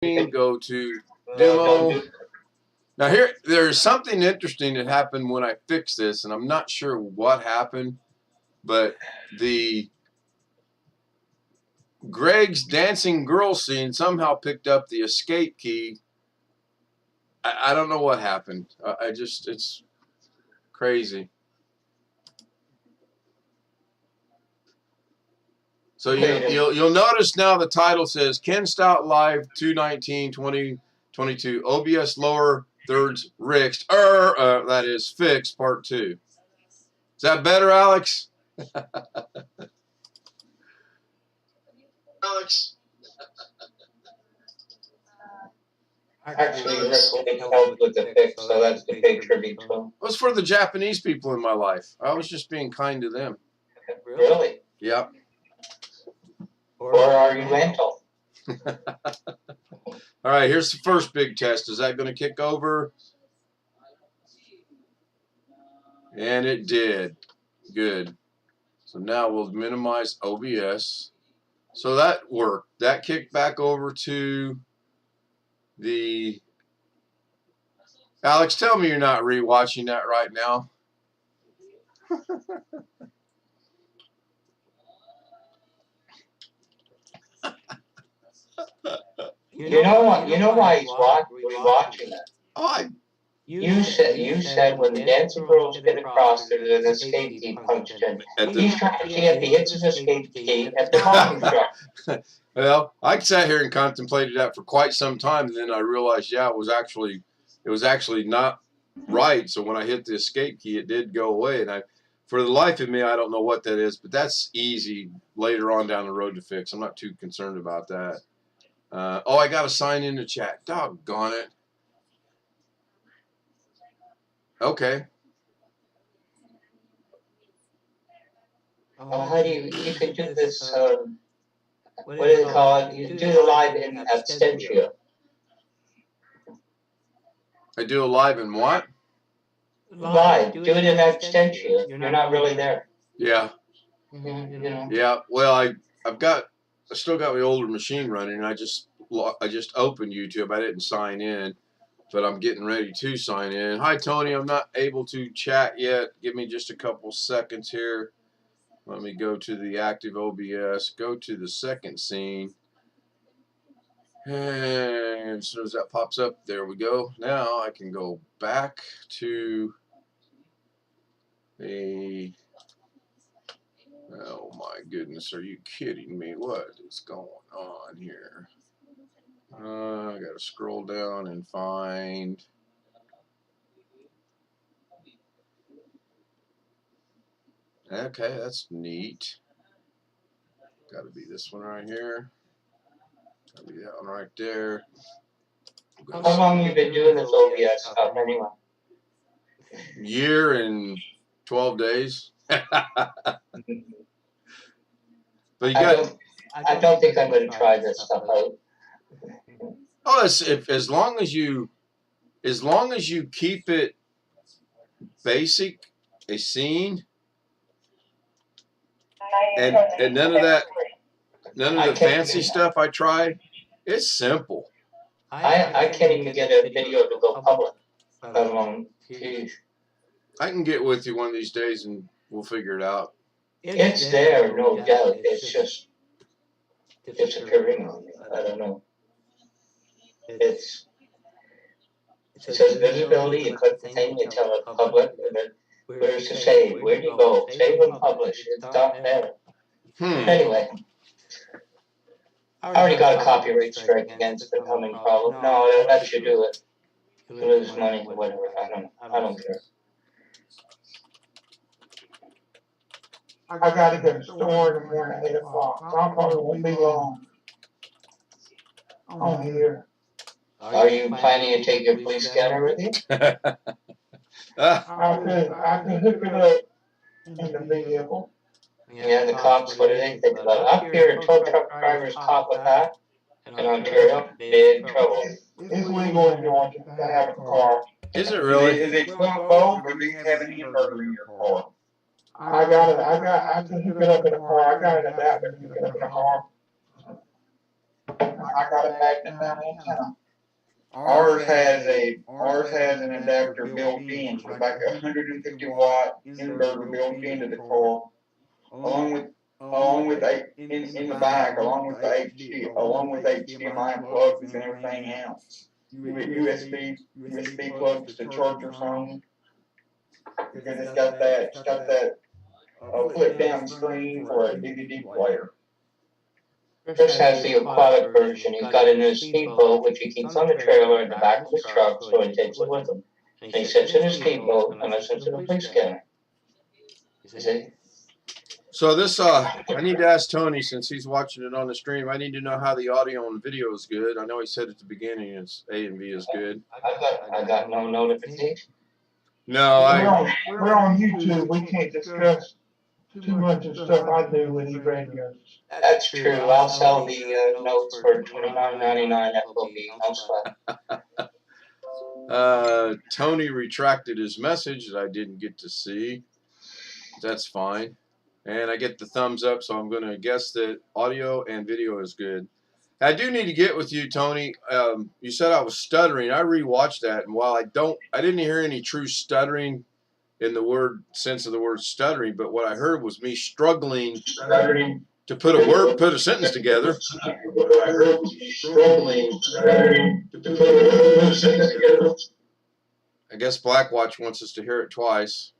Go to demo. Now there's something interesting that happened when I fixed this, and I'm not sure what happened, but the Greg's dancing girl scene somehow picked up the escape key. I don't know what happened. It's crazy. So you'll notice now the title says Ken Stout Live 2/19/2022 OBS lower thirds Rixed that is fixed part 2. Is that better, Alex? Alex. Actually, Rick helped with the fix, so that's the big tribute to him. It was for the Japanese people in my life. I was just being kind to them. Really? Yeah. Or are you mental? All right, here's the first big test. Is that going to kick over? And it did. Good. So now we'll minimize OBS. So that worked. That kicked back over to the... Alex, tell me you're not rewatching that right now. You know why he's rewatching it. Oh, You said when the dancing girls get across, there's an escape key punched in. He's trying to see if he hits his escape key at the volume drop. Well, I sat here and contemplated that for quite some time, and then I realized, yeah, it was actually not right. So when I hit the escape key, it did go away, and for the life of me, I don't know what that is, but that's easy later on down the road to fix. I'm not too concerned about that. Oh, I got to sign in the chat. Doggone it. Okay. How do you can do this, what do they call it? You do the live in absentia. I do a live in what? Live. Do it in absentia. You're not really there. Yeah. You know. Yeah. Well, I still got my older machine running, and I just opened YouTube. I didn't sign in, but I'm getting ready to sign in. Hi, Tony. I'm not able to chat yet. Give me just a couple seconds here. Let me go to the active OBS. Go to the second scene. And as soon as that pops up, there we go. Now I can go back to the... Oh my goodness, are you kidding me? What is going on here? I gotta scroll down and find... Okay, that's neat. Gotta be this one right here. Gotta be that one right there. How long have you been doing this OBS stuff anyway? Year and 12 days. But you got... I don't think I'm going to try this stuff out. Oh, as long as you keep it basic, a scene, and none of the fancy stuff I tried. It's simple. I can't even get a video to go public. I can get with you one of these days and we'll figure it out. It's there, no doubt. It's just disappearing on me. I don't know. It says visibility, you click the thing, you tell it public, and then where's the save? Where do you go? Save and publish. It's not there. Anyway. I already got a copyright strike against the coming problem. No, that should do it. Lose money, whatever. I don't care. I gotta get a store in the morning at 8 o'clock, so I probably won't be long on here. Are you planning to take your police scanner with you? I could hook it up in the vehicle. Yeah, the cops, what do they think about it? Up here, a tow truck driver's caught with that in Ontario, big trouble. It's legal in Georgia to have a car. Is it really? Is it 12-volt or do you have an inverter in your car? I can hook it up in a car. I got an adapter to hook it up in a car. I got a magnet mount antenna. Ours has an adapter built in, so like a 150 watt inverter built into the car, along with in the back, along with HDMI plugs and everything else. USB plugs to charge your phone. Because it's got that flip down screen for a DVD player. Chris has the aquatic version. He's got it in his speedboat, which he keeps on the trailer in the back of his truck, so he takes it with him. And he sits in his speedboat and listens to the police scanner. You see? So this, I need to ask Tony, since he's watching it on the stream, I need to know how the audio and video is good. I know he said at the beginning it's A and B is good. I got no notification. No, We're on YouTube. We can't discuss too much of stuff I do with these radios. That's true. I'll sell the notes for $29.99 FOB. No sweat. Tony retracted his message that I didn't get to see. That's fine. And I get the thumbs up, so I'm going to guess that audio and video is good. I do need to get with you, Tony. You said I was stuttering. I rewatched that, and while I didn't hear any true stuttering in the sense of the word stuttering, but what I heard was me struggling to put a sentence together. I guess Blackwatch wants us to hear it twice.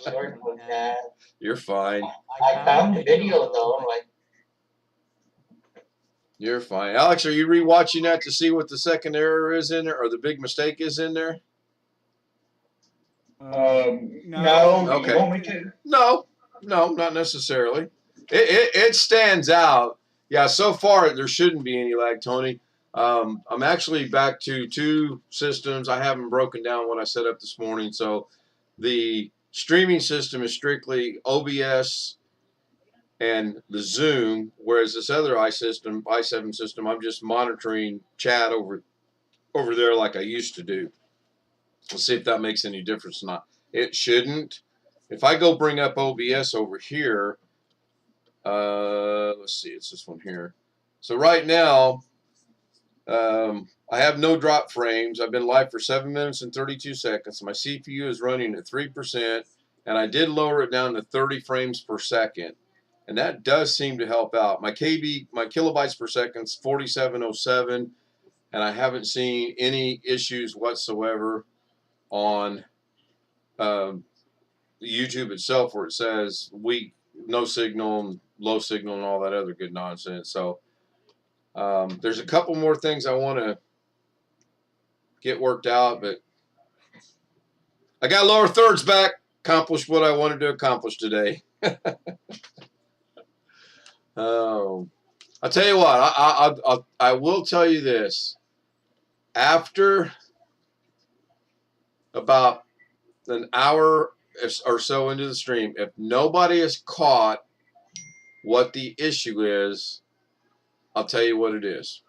Sorry about that. You're fine. I found the video though. You're fine. Alex, are you rewatching that to see what the second error is in there, or the big mistake is in there? No. Okay. You want me to? No, not necessarily. It stands out. Yeah, so far there shouldn't be any lag, Tony. I'm actually back to 2 systems. I haven't broken down what I set up this morning. So the streaming system is strictly OBS and the Zoom, whereas this other i7 system, I'm just monitoring chat over there like I used to do. We'll see if that makes any difference or not. It shouldn't. If I go bring up OBS over here, let's see, it's this one here. So right now, I have no drop frames. I've been live for 7 minutes and 32 seconds. My CPU is running at 3%, and I did lower it down to 30 frames per second. And that does seem to help out. My kilobytes per second is 4707, and I haven't seen any issues whatsoever on YouTube itself, where it says weak, no signal, low signal, and all that other good nonsense. So there's a couple more things I want to get worked out, but I got lower thirds back. Accomplished what I wanted to accomplish today. I'll tell you what. I will tell you this. After about an hour or so into the stream, if nobody has caught what the issue is, I'll tell you what it is.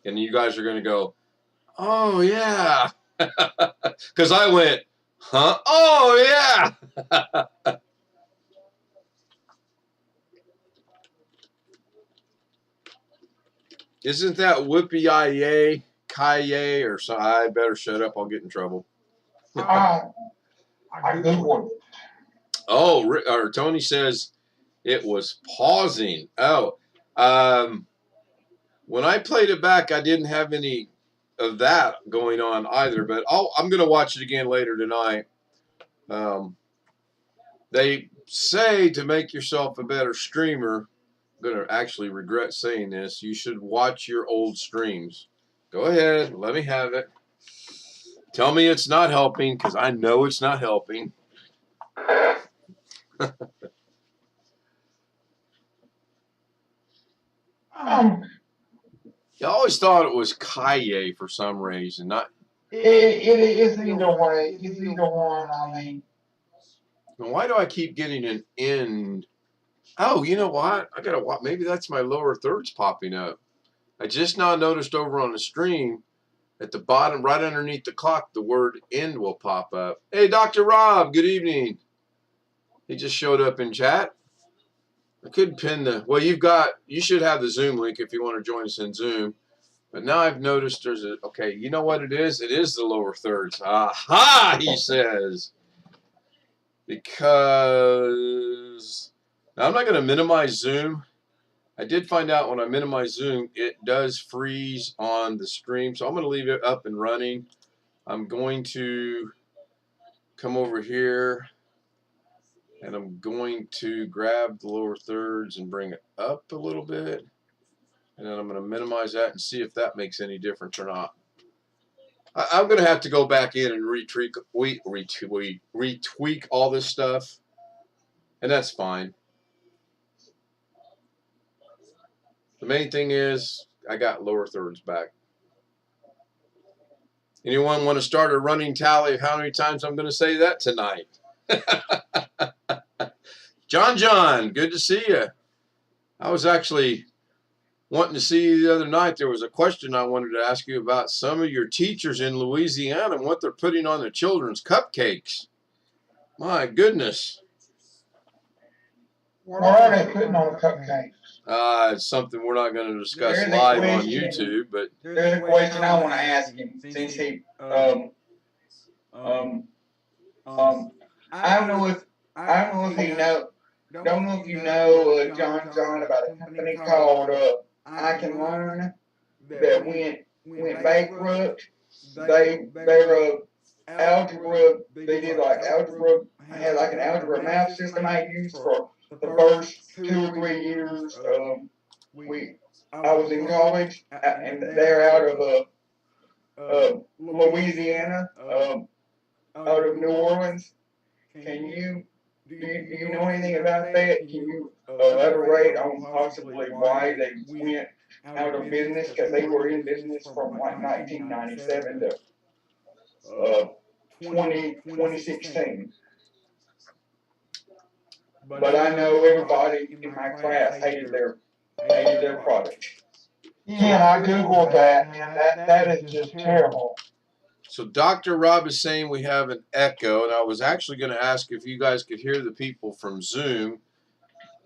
And you guys are going to go, oh, yeah. Because I went, huh? Oh, yeah. Isn't that Whippy-I-Yay, Kaye, or something? I better shut up. I'll get in trouble. I Googled it. Oh, or Tony says it was pausing. Oh, when I played it back, I didn't have any of that going on either. But I'm going to watch it again later tonight. They say to make yourself a better streamer, I'm going to actually regret saying this, you should watch your old streams. Go ahead, let me have it. Tell me it's not helping, because I know it's not helping. I always thought it was Kaye for some reason. It's either way. It's either one. I mean, Why do I keep getting an end? Oh, you know what? I gotta watch. Maybe that's my lower thirds popping up. I just now noticed over on the stream at the bottom, right underneath the clock, the word end will pop up. Hey, Dr. Rob, good evening. He just showed up in chat. I could pin the, well, you should have the Zoom link if you want to join us in Zoom. But now I've noticed there's a, okay, you know what it is? It is the lower thirds. Aha, he says. Because, now I'm not going to minimize Zoom. I did find out when I minimize Zoom, it does freeze on the stream. So I'm going to leave it up and running. I'm going to come over here. And I'm going to grab the lower thirds and bring it up a little bit. And then I'm going to minimize that and see if that makes any difference or not. I'm going to have to go back in and retweak all this stuff. And that's fine. The main thing is I got lower thirds back. Anyone want to start a running tally of how many times I'm going to say that tonight? John, good to see you. I was actually wanting to see you the other night. There was a question I wanted to ask you about some of your teachers in Louisiana and what they're putting on their children's cupcakes. My goodness. What are they putting on the cupcakes? It's something we're not going to discuss There's a live on question. YouTube, but There's a question I want to ask him since he I don't know if he don't know if you know John about a company called I Can Learn that went bankrupt. They're algebra. They did like algebra. I had like an algebra math system I used for the first 2 or 3 years. I was in college, and they're out of Louisiana, out of New Orleans. Do you know anything about that? Can you elaborate on possibly why they went out of business? Because they were in business from like 1997 to 2016. But I know everybody in my class hated their product. Yeah, I googled that, and that is just terrible. so Dr. Rob is saying we have an echo, and I was actually going to ask if you guys could hear the people from Zoom.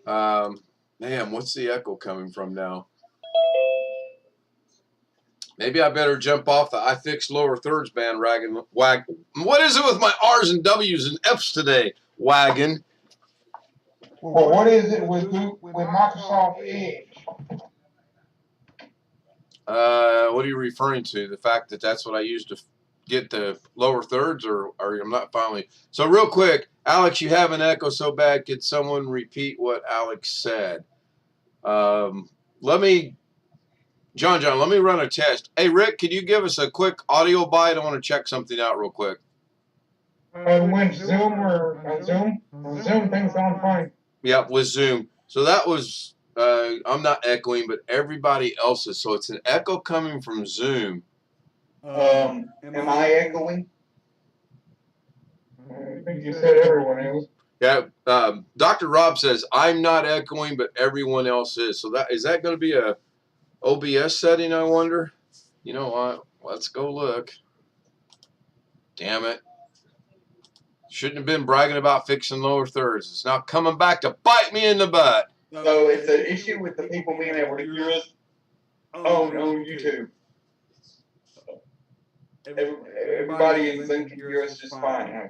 Man, what's the echo coming from now? Maybe I better jump off the I Fixed Lower Thirds bandwagon. What is it with my R's and W's and F's today? Wagon. Well, what is it with Microsoft Edge? What are you referring to? The fact that that's what I used to get the lower thirds, or I'm not finally. So real quick, Alex, you have an echo so bad. Could someone repeat what Alex said? John, let me run a test. Hey, Rick, could you give us a quick audio bite? I want to check something out real quick. When Zoom thing's on fine. Yep, with Zoom. So that was, I'm not echoing, but everybody else is. So it's an echo coming from Zoom. Am I echoing? I think you said everyone else. Yeah, Dr. Rob says, I'm not echoing, but everyone else is. So is that going to be a OBS setting, I wonder? You know what? Let's go look. Damn it. Shouldn't have been bragging about fixing lower thirds. It's now coming back to bite me in the butt. So it's an issue with the people being able to hear us on YouTube. Everybody in Zoom can hear us just fine.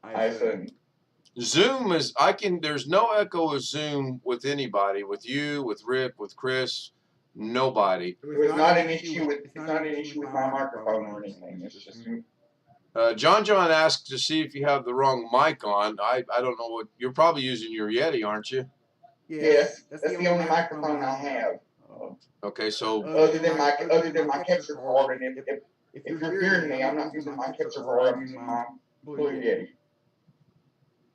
I assume. Zoom is, there's no echo of Zoom with anybody, with you, with Rick, with Chris, nobody. It's not an issue with my microphone or anything. It's just. John asked to see if you have the wrong mic on. I don't know what, you're probably using your Yeti, aren't you? Yes, that's the only microphone I have. Okay, so. Other than my capture card, and if you're hearing me, I'm not using my capture card, I'm using my Blue Yeti.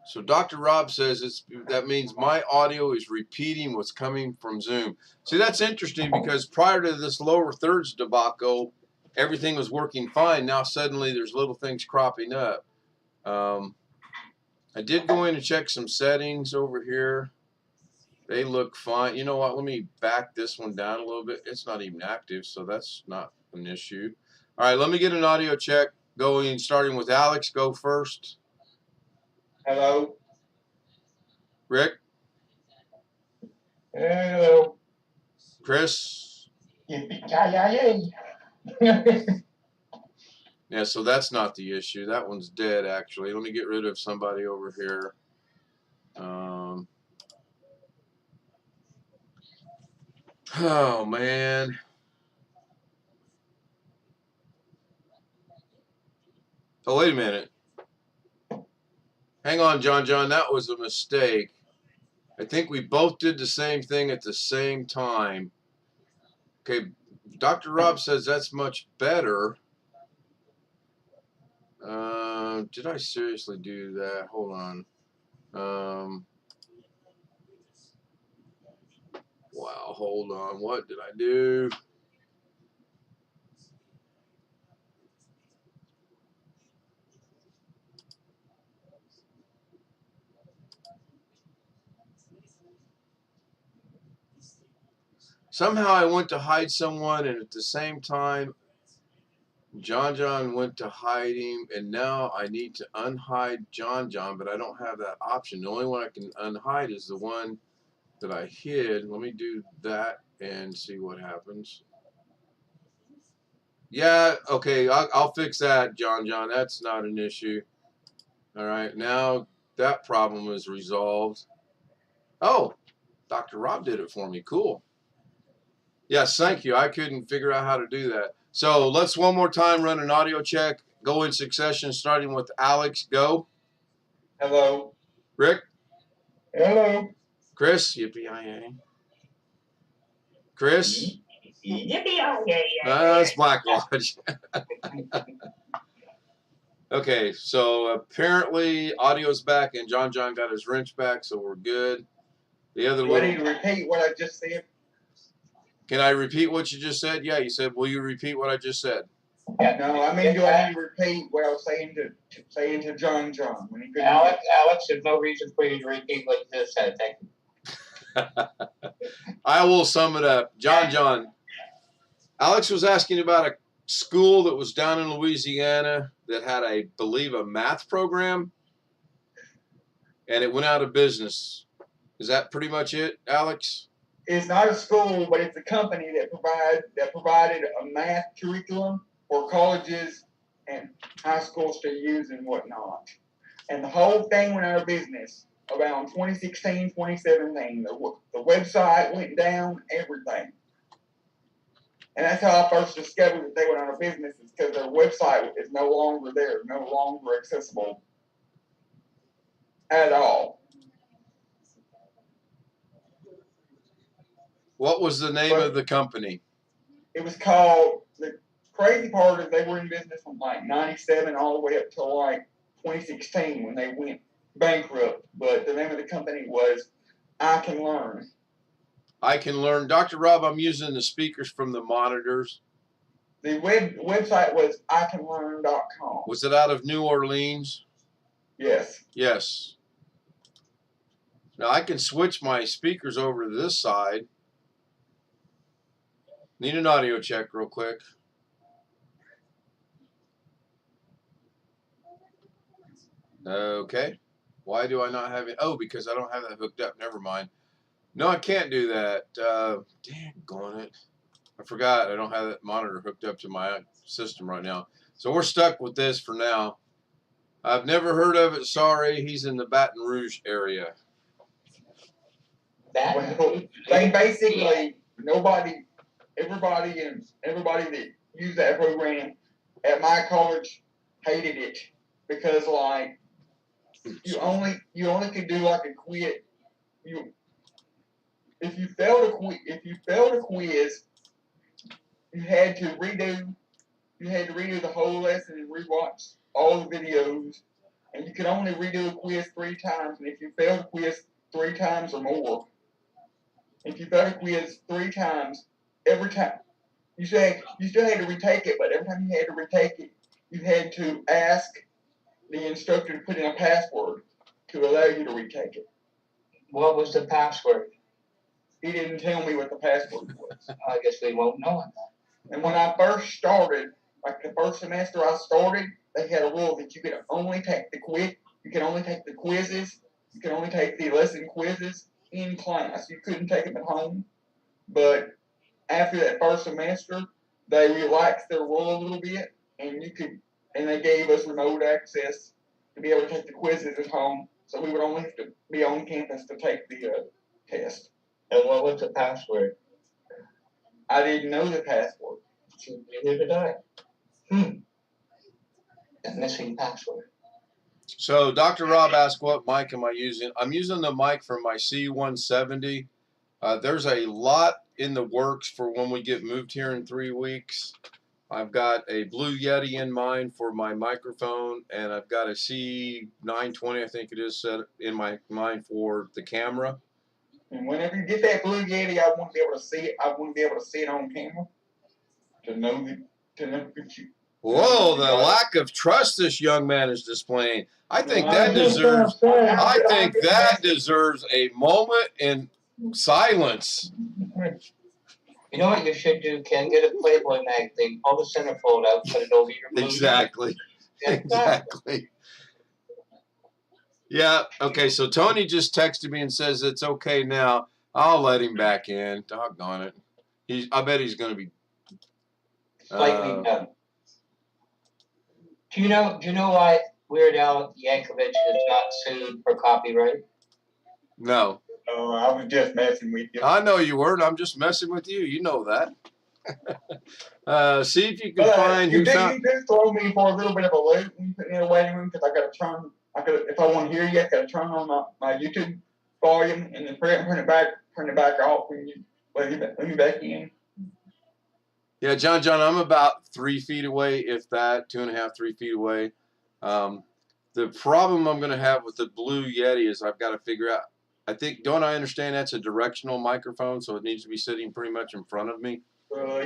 So Dr. Rob says that means my audio is repeating what's coming from Zoom. See, that's interesting because prior to this lower thirds debacle, everything was working fine. Now suddenly there's little things cropping up. I did go in and check some settings over here. They look fine. You know what? Let me back this one down a little bit. It's not even active, so that's not an issue. All right, let me get an audio check going, starting with Alex. Go first. Hello? Rick? Hello. Chris? Yippee-ki-yay. Yeah, so that's not the issue. That one's dead, actually. Let me get rid of somebody over here. Oh, man. Oh, wait a minute. Hang on, John. That was a mistake. I think we both did the same thing at the same time. Okay, Dr. Rob says that's much better. Did I seriously do that? Hold on. Wow, hold on. What did I do? Somehow I went to hide someone, and at the same time, John went to hide him, and now I need to unhide John, but I don't have that option. The only one I can unhide is the one that I hid. Let me do that and see what happens. Yeah, okay, I'll fix that, John. That's not an issue. All right, now that problem is resolved. Oh, Dr. Rob did it for me. Cool. Yes, thank you. I couldn't figure out how to do that. So let's one more time run an audio check. Go in succession, starting with Alex. Go. Hello. Rick. Hello. Chris. Yippee-yi-yi. Chris. Yippee-yi-yi. That's Black Lodge. Okay, so apparently audio's back and John got his wrench back, so we're good. The other Do I need little... to repeat what I just said? Can I repeat what you just said? Yeah, you said, will you repeat what I just said? No, I mean, do I need to repeat what I was saying to John when he couldn't? Alex, there's no reason for you to repeat what you just said. Thank you. I will sum it up. John. Alex was asking about a school that was down in Louisiana that had, I believe, a math program, and it went out of business. Is that pretty much it, Alex? It's not a school, but it's a company that provided a math curriculum for colleges and high schools to use and whatnot. And the whole thing went out of business around 2016, 2017. The website went down, everything. And that's how I first discovered that they went out of business, is because their website is no longer there, no longer accessible at all. What was the name of the company? It was called, the crazy part is they were in business from like 97 all the way up to like 2016 when they went bankrupt. But the name of the company was I Can Learn. I Can Learn. Dr. Rob, I'm using the speakers from the monitors. The website was icanlearn.com. Was it out of New Orleans? Yes. Yes. Now I can switch my speakers over to this side. Need an audio check real quick. Okay. Why do I not have it? Oh, because I don't have that hooked up. Never mind. No, I can't do that. Daggone it. I forgot I don't have that monitor hooked up to my system right now. So we're stuck with this for now. I've never heard of it. Sorry. He's in the Baton Rouge area. Well, they basically, everybody that used that program at my college hated it because like you only could do like a quiz. If you failed a quiz, you had to redo the whole lesson and rewatch all the videos, and you could only redo a quiz 3 times. And if you failed a quiz 3 times or more, if you failed a quiz 3 times, every time you still had to retake it, but every time you had to retake it, you had to ask the instructor to put in a password to allow you to retake it. What was the password? He didn't tell me what the password was. I guess we won't know it. And when I first started, like the first semester I started, they had a rule that you could only take the quizzes, you can only take the lesson quizzes, in class. You couldn't take them at home, but after that first semester, they relaxed their rule a little bit, and they gave us remote access to be able to take the quizzes at home. So we would only have to be on campus to take the test. And what was the password? I didn't know the password. Neither did I. A missing password. So Dr. Rob asked, what mic am I using? I'm using the mic from my C170. There's a lot in the works for when we get moved here in 3 weeks. I've got a Blue Yeti in mind for my microphone, and I've got a C920, I think it is, set in my mind for the camera. And whenever you get that Blue Yeti, I want to be able to see it. I want to be able to see it on camera to know that you. Whoa, the lack of trust this young man is displaying. I think that deserves a moment in silence. You know what you should do, Ken? Get a Playboy magazine, pull the centerfold out, put it over your blue. Exactly. Exactly. Yeah, okay, so Tony just texted me and says it's okay now. I'll let him back in. Doggone it. I bet he's going to be... Slightly done. Do you know why Weird Al Yankovic is not sued for copyright? No. Oh, I was just messing with you. I know you weren't. I'm just messing with you. You know that. See if you can find who found... You did throw me for a little bit of a loop when you put me in a waiting room because I got to turn... if I want to hear you, I got to turn on my YouTube volume and then turn it back off when you let me back in. Yeah, John, I'm about 3 feet away, if that, 2.5, 3 feet away. The problem I'm going to have with the Blue Yeti is I've got to figure out, don't I understand that's a directional microphone, so it needs to be sitting pretty much in front of me?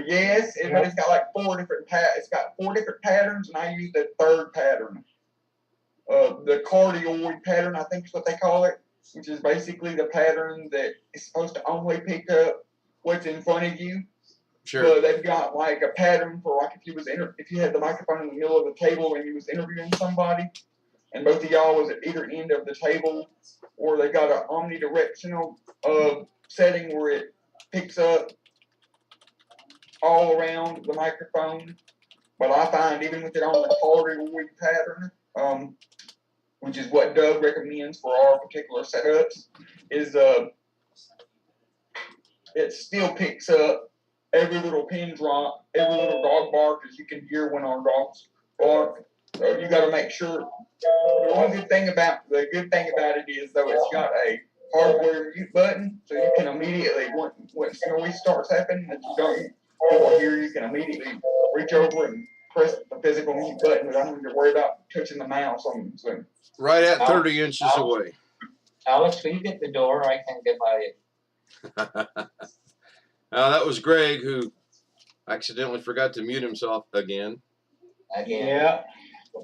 Yes, but it's got like 4 different patterns, and I use the third pattern. The cardioid pattern, I think is what they call it, which is basically the pattern that is supposed to only pick up what's in front of you. Sure. They've got like a pattern for like if you had the microphone in the middle of the table and you was interviewing somebody, and both of y'all was at either end of the table, or they got an omnidirectional setting where it picks up all around the microphone. But I find even with it on the cardioid pattern, which is what Doug recommends for our particular setups, is it still picks up every little pin drop, every little dog bark as you can hear when our dogs bark. So you got to make sure. The good thing about it is though it's got a hardware mute button, so you can immediately once noise starts happening that you don't people hear, you can immediately reach over and press the physical mute button without having to worry about touching the mouse on the Zoom. Right at 30 inches away. Alex, will you get the door? I can't get by it. That was Greg, who accidentally forgot to mute himself again. Yeah.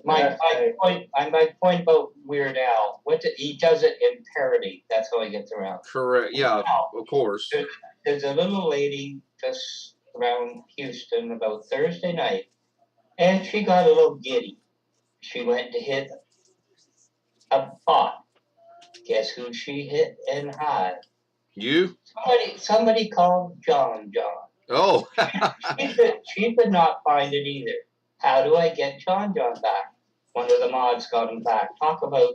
My point about Weird Al, he does it in parody. That's how he gets around. Correct. Yeah, of course. There's a little lady just around Houston about Thursday night, and she got a little giddy. She went to hit a pot. Guess who she hit and had? You? Somebody called John. Oh. she could not find it either. How do I get John back? One of the mods got him back. Talk about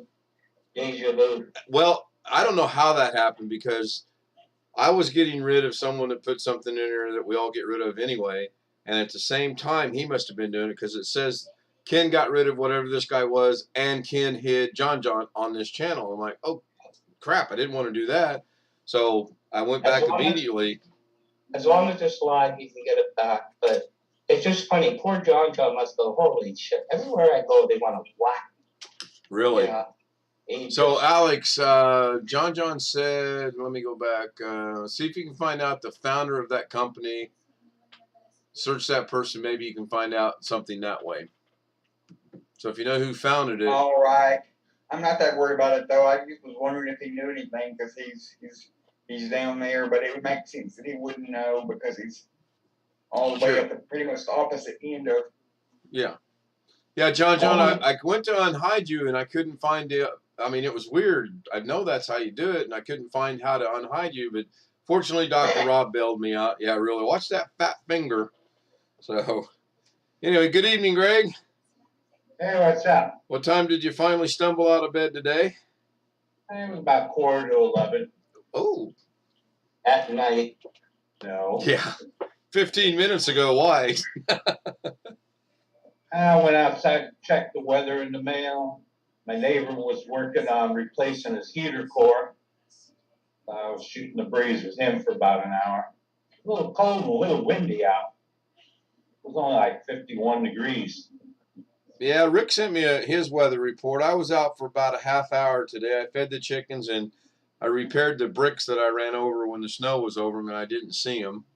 deja vu. Well, I don't know how that happened because I was getting rid of someone that put something in there that we all get rid of anyway. And at the same time, he must have been doing it because it says Ken got rid of whatever this guy was and Ken hid John on this channel. I'm like, oh, crap, I didn't want to do that. So I went back immediately. As long as it's live, you can get it back. But it's just funny. Poor John must go, holy shit. Everywhere I go, they want to whack. Really? Yeah. So, Alex, John said, let me go back. See if you can find out the founder of that company. Search that person. Maybe you can find out something that way. So if you know who founded it. All right. I'm not that worried about it, though. I just was wondering if he knew anything because he's down there. But it would make sense that he wouldn't know because he's all the way up at pretty much the opposite end of. Yeah. Yeah, John, I went to unhide you and I couldn't find I mean, it was weird. I know that's how you do it, and I couldn't find how to unhide you, but fortunately, Dr. Rob bailed me out. Yeah, really. Watch that fat finger. So, anyway, good evening, Greg. Hey, what's up? What time did you finally stumble out of bed today? It was about 11:15 Oh, At night. No. yeah. 15 minutes ago. Why? I went outside to check the weather in the mail. My neighbor was working on replacing his heater core. I was shooting the breeze with him for about an hour. A little cold and a little windy out. It was only like 51 degrees. Yeah, Rick sent me his weather report. I was out for about a half hour today. I fed the chickens and I repaired the bricks that I ran over when the snow was over them, and I didn't see them.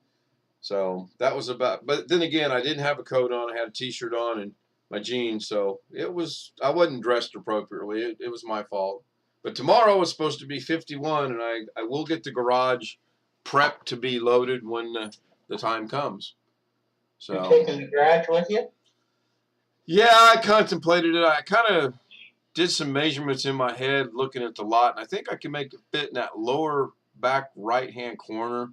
So that was about. But then again, I didn't have a coat on. I had a T-shirt on and my jeans, so it was. I wasn't dressed appropriately. It was my fault. But tomorrow was supposed to be 51, and I will get the garage prepped to be loaded when the time comes. You So. taking the garage with you? Yeah, I contemplated it. I kind of did some measurements in my head looking at the lot, and I think I can make it fit in that lower back right-hand corner.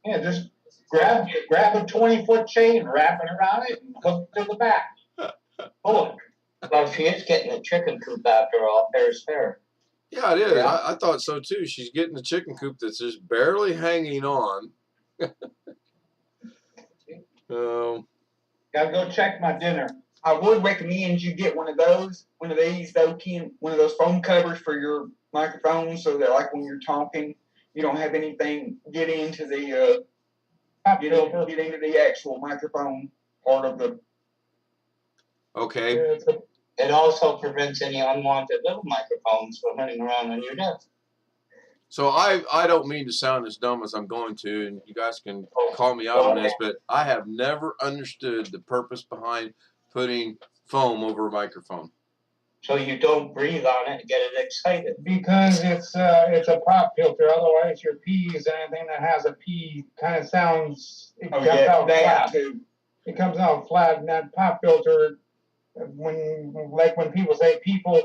Yeah, just grab a 20-foot chain, wrap it around it, and hook it to the back. Pull it. Well, she is getting a chicken coop after all. Fair's fair. Yeah, it is. Yeah. I thought so, too. She's getting a chicken coop that's just barely hanging on. Gotta go check my dinner. I would recommend you get one of these though, Ken, one of those foam covers for your microphone, so that like when you're talking, you don't have anything get into the get into the actual microphone part of the. Okay. It also prevents any unwanted little microphones from running around on your desk. So I don't mean to sound as dumb as I'm going to, and you guys can call me out on this, but I have never understood the purpose behind putting foam over a microphone. So you don't breathe on it and get it excited. Because it's a pop filter. Otherwise, your P's, anything that has a P, kind of sounds. It comes out flat. Too. It comes out flat, and that pop filter, when people say people,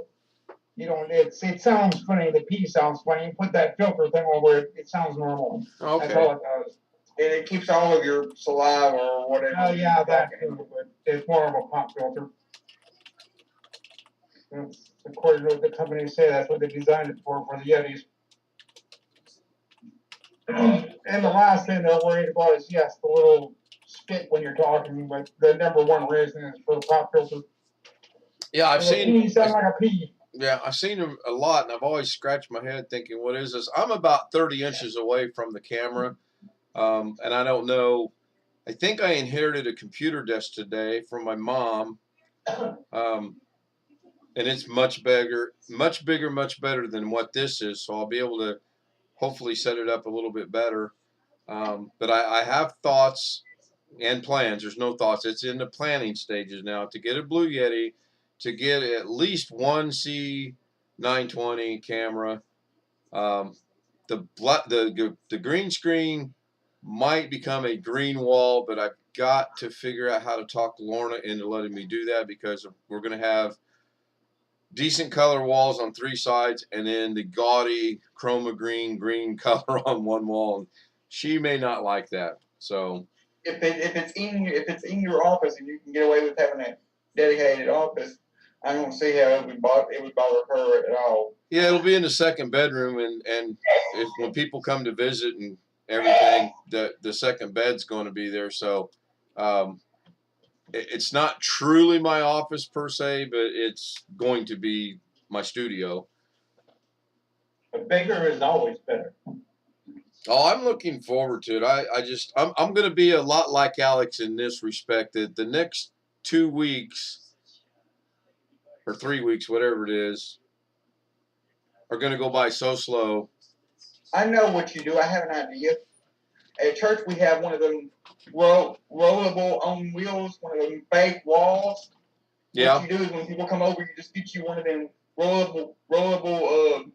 it sounds funny. The P sounds funny. You put that filter thing over it, it sounds normal. Okay. That's all it does. And it keeps all of your saliva or whatever. Oh yeah, that too, but it's more of a pop filter. That's according to what the companies say, that's what they designed it for the Yetis. And the last thing they're worried about is, yes, the little spit when you're talking, but the number one reason is for the pop filter. Yeah, I've seen. P sound like a P. Yeah, I've seen them a lot, and I've always scratched my head thinking, what is this? I'm about 30 inches away from the camera, and I don't know. I think I inherited a computer desk today from my mom, and it's much bigger, much better than what this is, so I'll be able to hopefully set it up a little bit better. But I have thoughts and plans. There's no thoughts. It's in the planning stages now to get a Blue Yeti, to get at least one C920 camera. The green screen might become a green wall, but I've got to figure out how to talk Lorna into letting me do that, because we're going to have decent color walls on 3 sides and then the gaudy chroma green color on one wall. And she may not like that. So if it's in your office and you can get away with having a dedicated office, I don't see how it would bother her at all. yeah, it'll be in the second bedroom, and when people come to visit and everything, the second bed's going to be there. So it's not truly my office per se, but it's going to be my studio. But bigger is always better. Oh, I'm looking forward to it. I'm going to be a lot like Alex in this respect, that the next 2 weeks or 3 weeks, whatever it is, are going to go by so slow. I know what you do. I have an idea. At church, we have one of them rollable on wheels, one of them fake walls. Yeah. What you do is when people come over, you just get you one of them rollable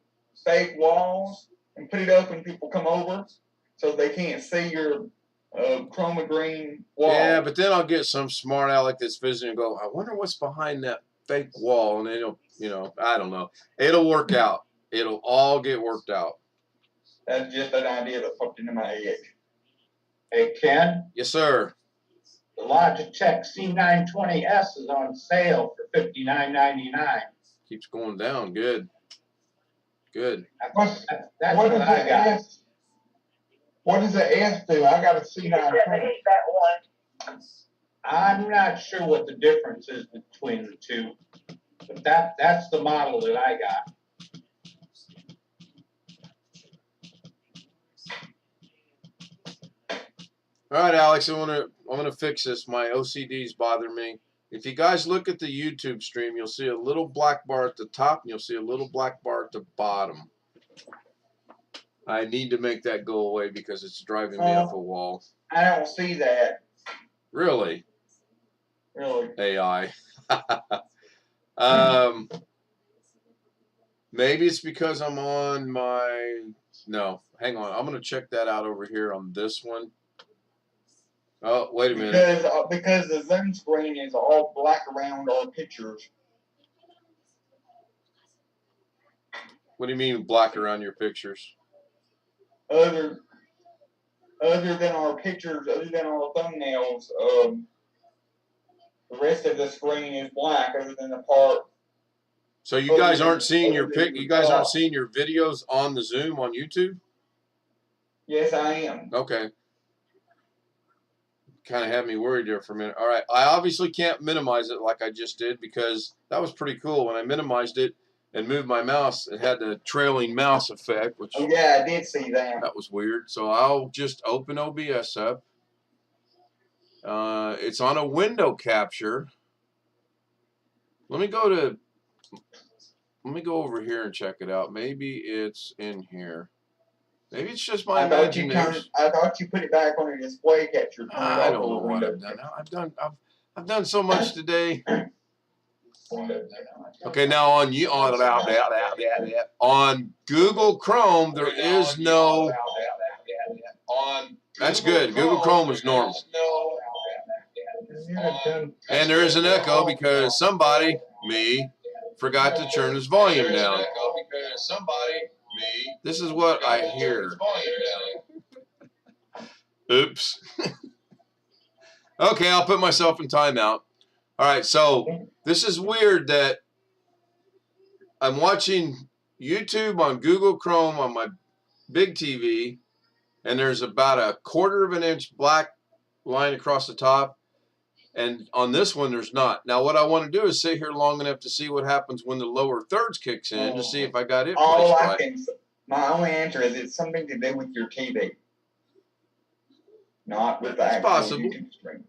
fake walls and put it up when people come over, so they can't see your chroma green wall. Yeah, but then I'll get some smart aleck that's visiting and go, I wonder what's behind that fake wall, and it'll, you know, I don't know. It'll work out. It'll all get worked out. That's just an idea that popped into my head. Hey, Ken, Yes, sir. the Logitech C920S is on sale for $59.99. Keeps going down. Good. Good. That's what I got. What does the S do? I got a C920. I'm not sure what the difference is between the two, but that's the model that I got. All right, Alex, I'm gonna fix this. My OCD's bother me. If you guys look at the YouTube stream, you'll see a little black bar at the top, and you'll see a little black bar at the bottom. I need to make that go away because it's driving me up a wall. I don't see that. Really? Really? AI. Maybe it's because I'm on my... No, hang on. I'm going to check that out over here on this one. Oh, wait a minute. Because the Zoom screen is all black around our pictures. What do you mean black around your pictures? Other than our pictures, other than our thumbnails, the rest of the screen is black, other than the part. So you guys aren't seeing your You guys aren't seeing your videos on the Zoom on YouTube? Yes, I am. Okay. Kind of had me worried there for a minute. All right. I obviously can't minimize it like I just did because that was pretty cool. When I minimized it and moved my mouse, it had the trailing mouse effect, which oh yeah, I did see that. That was weird. So I'll just open OBS up. It's on a window capture. Let me go over here and check it out. Maybe it's in here. Maybe it's just my imagination. I thought you put it back on a display capture. I don't know what I've done. I've done so much today. Okay, now on Google Chrome there is no. That's good. Google Chrome is normal. And there is an echo because somebody, me, forgot to turn his volume down. This is what I hear. Oops. Okay, I'll put myself in timeout. All right, so this is weird that I'm watching YouTube on Google Chrome on my big TV, and there's about a 1/4 of an inch black line across the top, and on this one there's not. Now what I want to do is sit here long enough to see what happens when the lower thirds kicks in to see if I got it placed right. My only answer is it's something to do with your TV, not with the actual YouTube stream.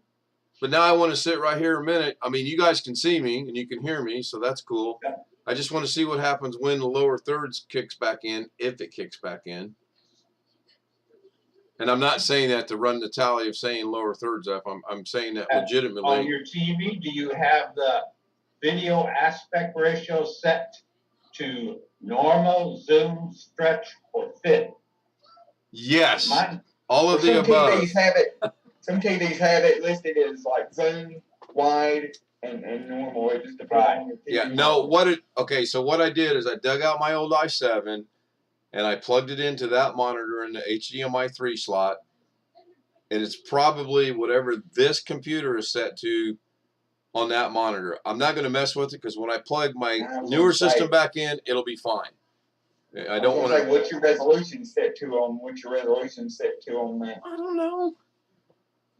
But now I want to sit right here a minute. I mean, you guys can see me and you can hear me, so that's cool. Yeah. I just want to see what happens when the lower thirds kicks back in, if it kicks back in. And I'm not saying that to run the tally of saying lower thirds up. I'm saying that legitimately. On your TV, do you have the video aspect ratio set to normal, zoom, stretch, or fit? Yes. All of the above. Some TVs have it listed as like zoom, wide, and normal. It just depends on your TV. Yeah, no, okay, so what I did is I dug out my old i7 and I plugged it into that monitor in the HDMI 3 slot, and it's probably whatever this computer is set to on that monitor. I'm not going to mess with it because when I plug my newer system back in, it'll be fine. I don't want to. What's your resolution set to on? What's your resolution set to on that? I don't know.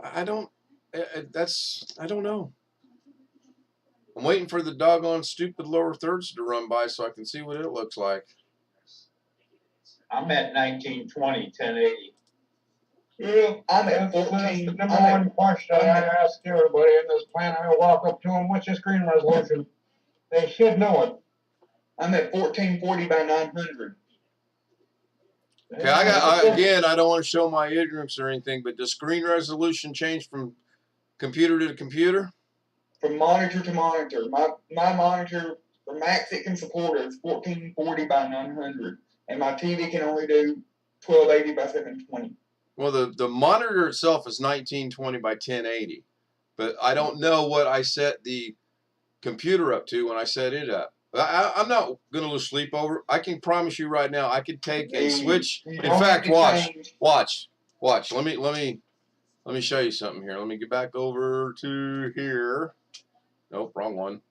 I don't know. I'm waiting for the doggone stupid lower thirds to run by so I can see what it looks like. I'm at 1920, 1080. Yeah, I'm at 14. The number one question I ask everybody in this plan, I walk up to them, what's your screen resolution? They should know it. I'm at 1440 by 900. Okay, I don't want to show my ignorance or anything, but does screen resolution change from computer to computer? From monitor to monitor. My monitor, the max it can support is 1440 by 900. And my TV can only do 1280 by 720. Well, the monitor itself is 1920 by 1080. But I don't know what I set the computer up to when I set it up. I'm not going to lose sleep over. I can promise you right now, I could take and switch. You In don't fact, have to change. watch. Let me show you something here. Let me get back over to here. Nope, wrong one.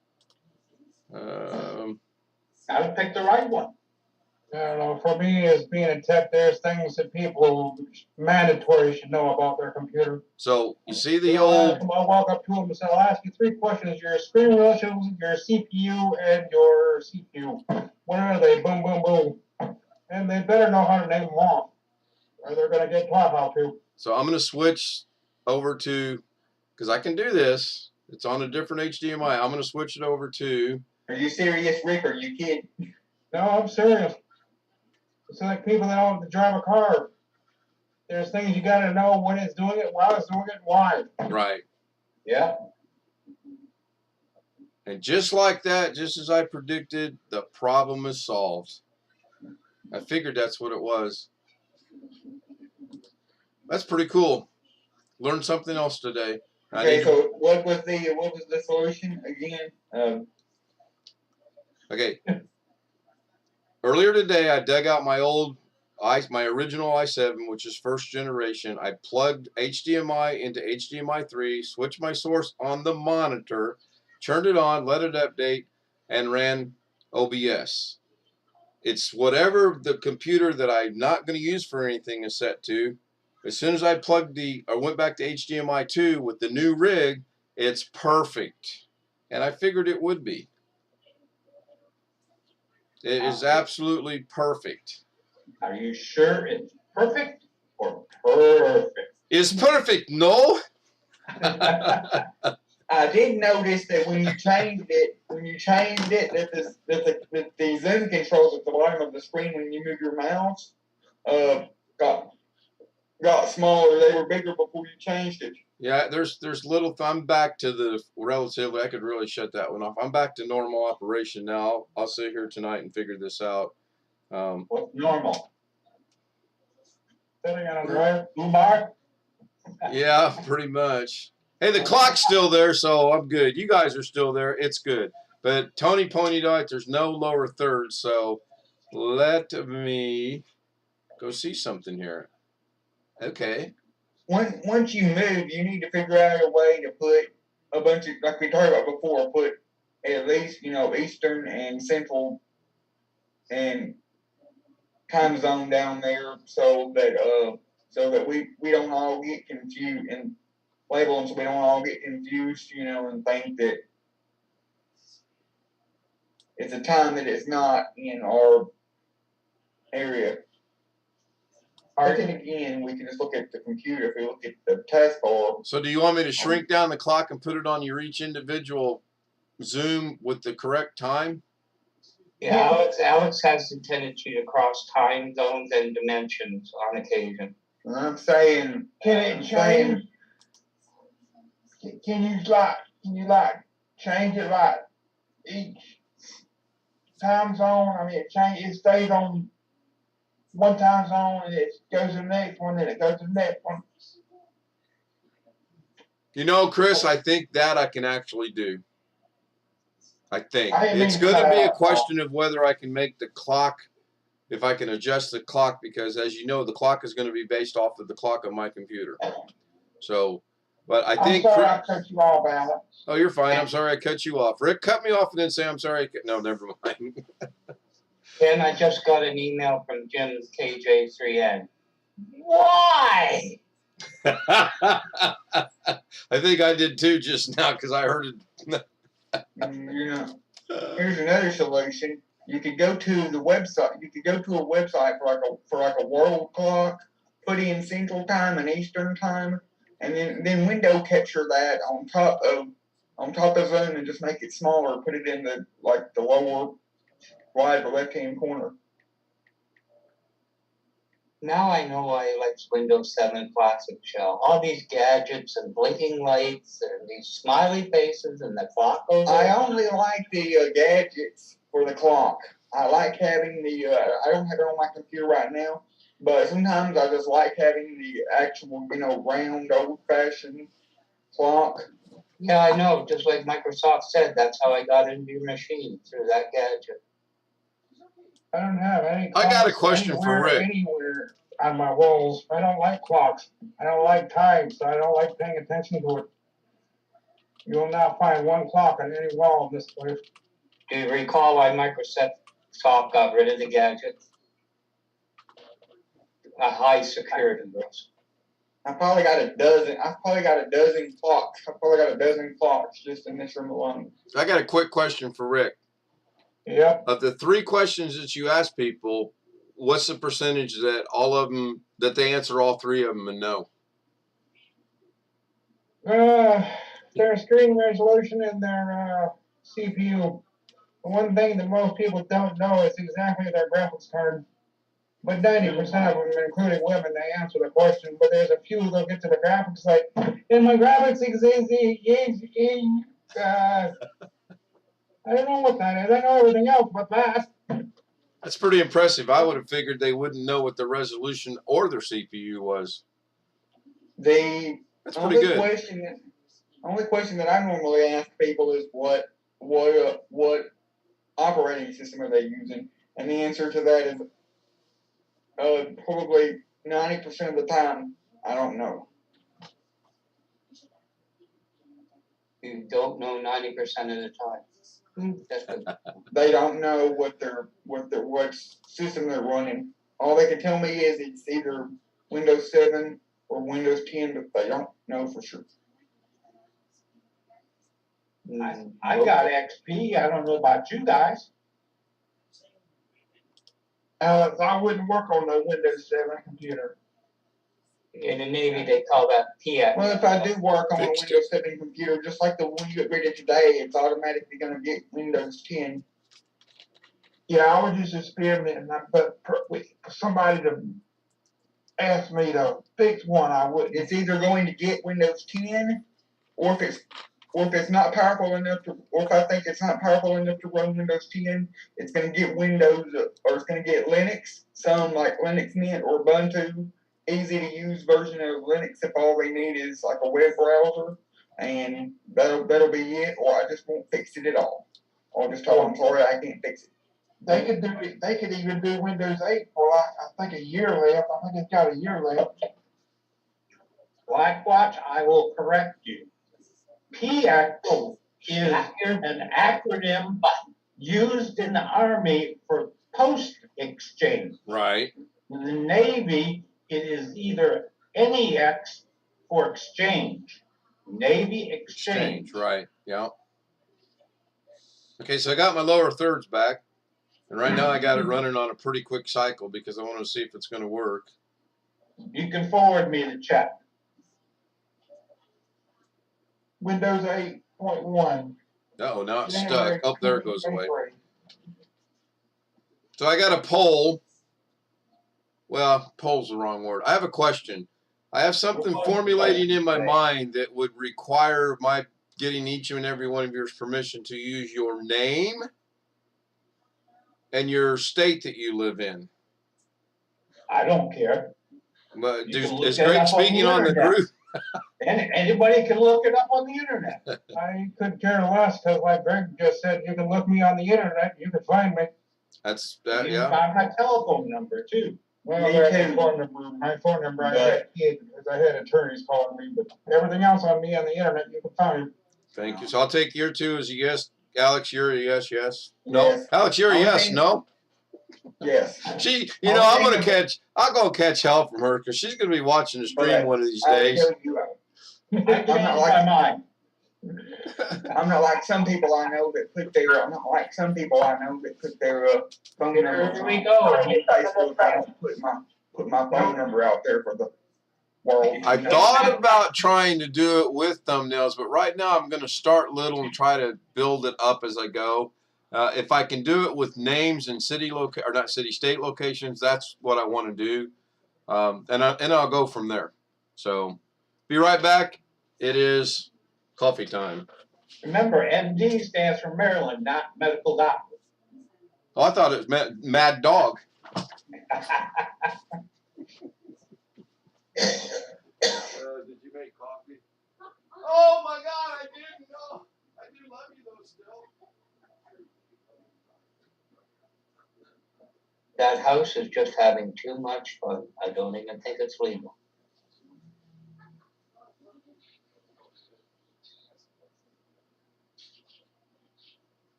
Gotta pick the right one. I don't know, for me, as being a tech, there's things that people mandatory should know about their computer. So you see the I'll old. walk up to them and say, I'll ask you 3 questions: your screen relations, your CPU, and your CPU. What are they? Boom, boom, boom. And they better know how to name them off, or they're gonna get taught how to. So I'm going to switch over to, because I can do this. It's on a different HDMI. I'm going to switch it over to. Are you serious, Rick? Or are you kidding? No, I'm serious. It's like people that don't drive a car. There's things you gotta know when it's doing it, while it's doing it, why. Right. Yeah. And just like that, just as I predicted, the problem is solved. I figured that's what it was. That's pretty cool. Learned something else today. Okay, so what was the solution again? Okay. Earlier today, I dug out my original i7, which is first generation. I plugged HDMI into HDMI 3, switched my source on the monitor, turned it on, let it update, and ran OBS. It's whatever the computer that I'm not going to use for anything is set to. As soon as I went back to HDMI 2 with the new rig, it's perfect. And I figured it would be. It is absolutely perfect. Are you sure it's perfect or perfect? It's perfect, no? I did notice that when you changed it, that the zoom controls at the bottom of the screen when you move your mouse, got smaller. They were bigger before you changed it. Yeah, there's little. I'm back to the relatively. I could really shut that one off. I'm back to normal operation now. I'll sit here tonight and figure this out. What's normal? Sitting on a drive. Blue bar? Yeah, pretty much. Hey, the clock's still there, so I'm good. You guys are still there. It's good. But Tony Pony Dot, there's no lower third, so let me go see something here. Okay. Once you move, you need to figure out a way to put a bunch of, like we talked about before, put at least, Eastern and Central and time zone down there so that we don't all get confused and label them so we don't all get confused, and think that it's a time that it's not in our area. Or then again, we can just look at the computer. If we look at the taskbar. So do you want me to shrink down the clock and put it on your each individual Zoom with the correct time? Yeah, Alex has the tendency to cross time zones and dimensions on occasion. I'm saying, Can it change? Can you change it like each time zone? I mean, it stays on one time zone and it goes to the next one, then it goes to the next one. Chris, I think that I can actually do. I think. It's mean, going to be a question of whether I can make the clock, if I can adjust the clock, because as you know, the clock is going to be based off of the clock on my computer. So, but I think. I'm sorry I cut you off, Alex. Oh, you're fine. I'm sorry I cut you off. Rick, cut me off and then say I'm sorry. No, never mind. Ken, I just got an email from Jim's KJ3N. Why? I think I did too just now because I heard it. Here's another solution. You could go to the website. You could go to a website for a world clock, put in Central Time and Eastern Time, and then window capture that on top of Zoom and just make it smaller. Put it in the lower right or left hand corner. Now I know why he likes Windows 7 Classic Shell. All these gadgets and blinking lights and these smiley faces and the clock goes I only like the gadgets for the clock. I like having the, I don't have it on my computer right now, but sometimes I just like having the actual, round, old-fashioned clock. Yeah, I know, just like Microsoft said, that's how I got into your machine, through that gadget. I don't have any I got a clocks question for Rick. anywhere on my walls. I don't like clocks. I don't like times. I don't like paying attention to it. You will not find one clock on any wall in this place. Do you recall why Microsoft got rid of the gadget? A high security risk. I've probably got a dozen clocks. I've probably got a dozen clocks just in this room alone. I got a quick question for Rick. Yep. Of the 3 questions that you ask people, what's the percentage that all of them, that they answer all 3 of them and no? Their screen resolution and their CPU. One thing that most people don't know is exactly their graphics card. But 90% of them, including women, they answer the question. But there's a few that'll get to the graphics like, and my graphics is I don't know what that is. I know everything else but that. That's pretty impressive. I would have figured they wouldn't know what the resolution or their CPU was. The That's pretty good. only question that I normally ask people is what operating system are they using, and the answer to that is probably 90% of the time I don't know. You don't know 90% of the time. They don't know what system they're running. All they can tell me is it's either Windows 7 or Windows 10, but they don't know for sure. I got XP. I don't know about you guys. Alex, I wouldn't work on a Windows 7 computer. In the Navy, they call that PX. Well, if I do work on a Windows 7 computer, just like the one you upgraded today, it's automatically going to get Windows 10. Yeah, I was just experimenting, but for somebody to ask me to fix one, I wouldn't. It's either going to get Windows 10, or if it's not powerful enough to, or if I think it's not powerful enough to run Windows 10, it's going to get Windows, or it's going to get Linux, some like Linux Mint or Ubuntu, easy to use version of Linux if all they need is like a web browser, and that'll be it, or I just won't fix it at all. I'll just tell them, I'm sorry, I can't fix it. They could even do Windows 8 for I think a year left. I think it's got a year left. Blackwatch, I will correct you. PX is an acronym used in the Army for post exchange. Right. In the Navy, it is either NEX for exchange. Navy exchange. Right. Yeah. Okay, so I got my lower thirds back. And right now I got it running on a pretty quick cycle because I want to see if it's going to work. You can forward me the chat. Windows 8.1. Uh-oh, now it's stuck. Oh, there it goes away. So I got a poll. Well, poll's the wrong word. I have a question. I have something formulating in my mind that would require my getting each and every one of yours permission to use your name and your state that you live in. I don't care. But is Greg speaking on the group? And anybody can look it up on the internet. I couldn't care less because, like Greg just said, you can look me on the internet. You can find me. That's You can yeah. find my telephone number too. Well, my phone number I had because I had attorneys calling me, but everything else on me on the internet you can find. Thank you. So I'll take your 2 as a yes. Alex, you're a yes, yes. No. Yes. Alex, you're a yes, no. Yes. She, I'm gonna catch hell from her because she's gonna be watching the stream one of these days. I'm not like my mind. I'm not like some people I know that put their phone number. Here we go. on Facebook. I don't put my phone number out there for the world. I thought about trying to do it with thumbnails, but right now I'm gonna start little and try to build it up as I go. If I can do it with names and state locations, that's what I want to do, and I'll go from there. So, be right back. It is coffee time. Remember, MD stands for Maryland, not medical doctor. Oh, I thought it was Mad Dog. Did you make coffee? Oh my God, I didn't know. I do love you though still. That house is just having too much fun. I don't even think it's legal.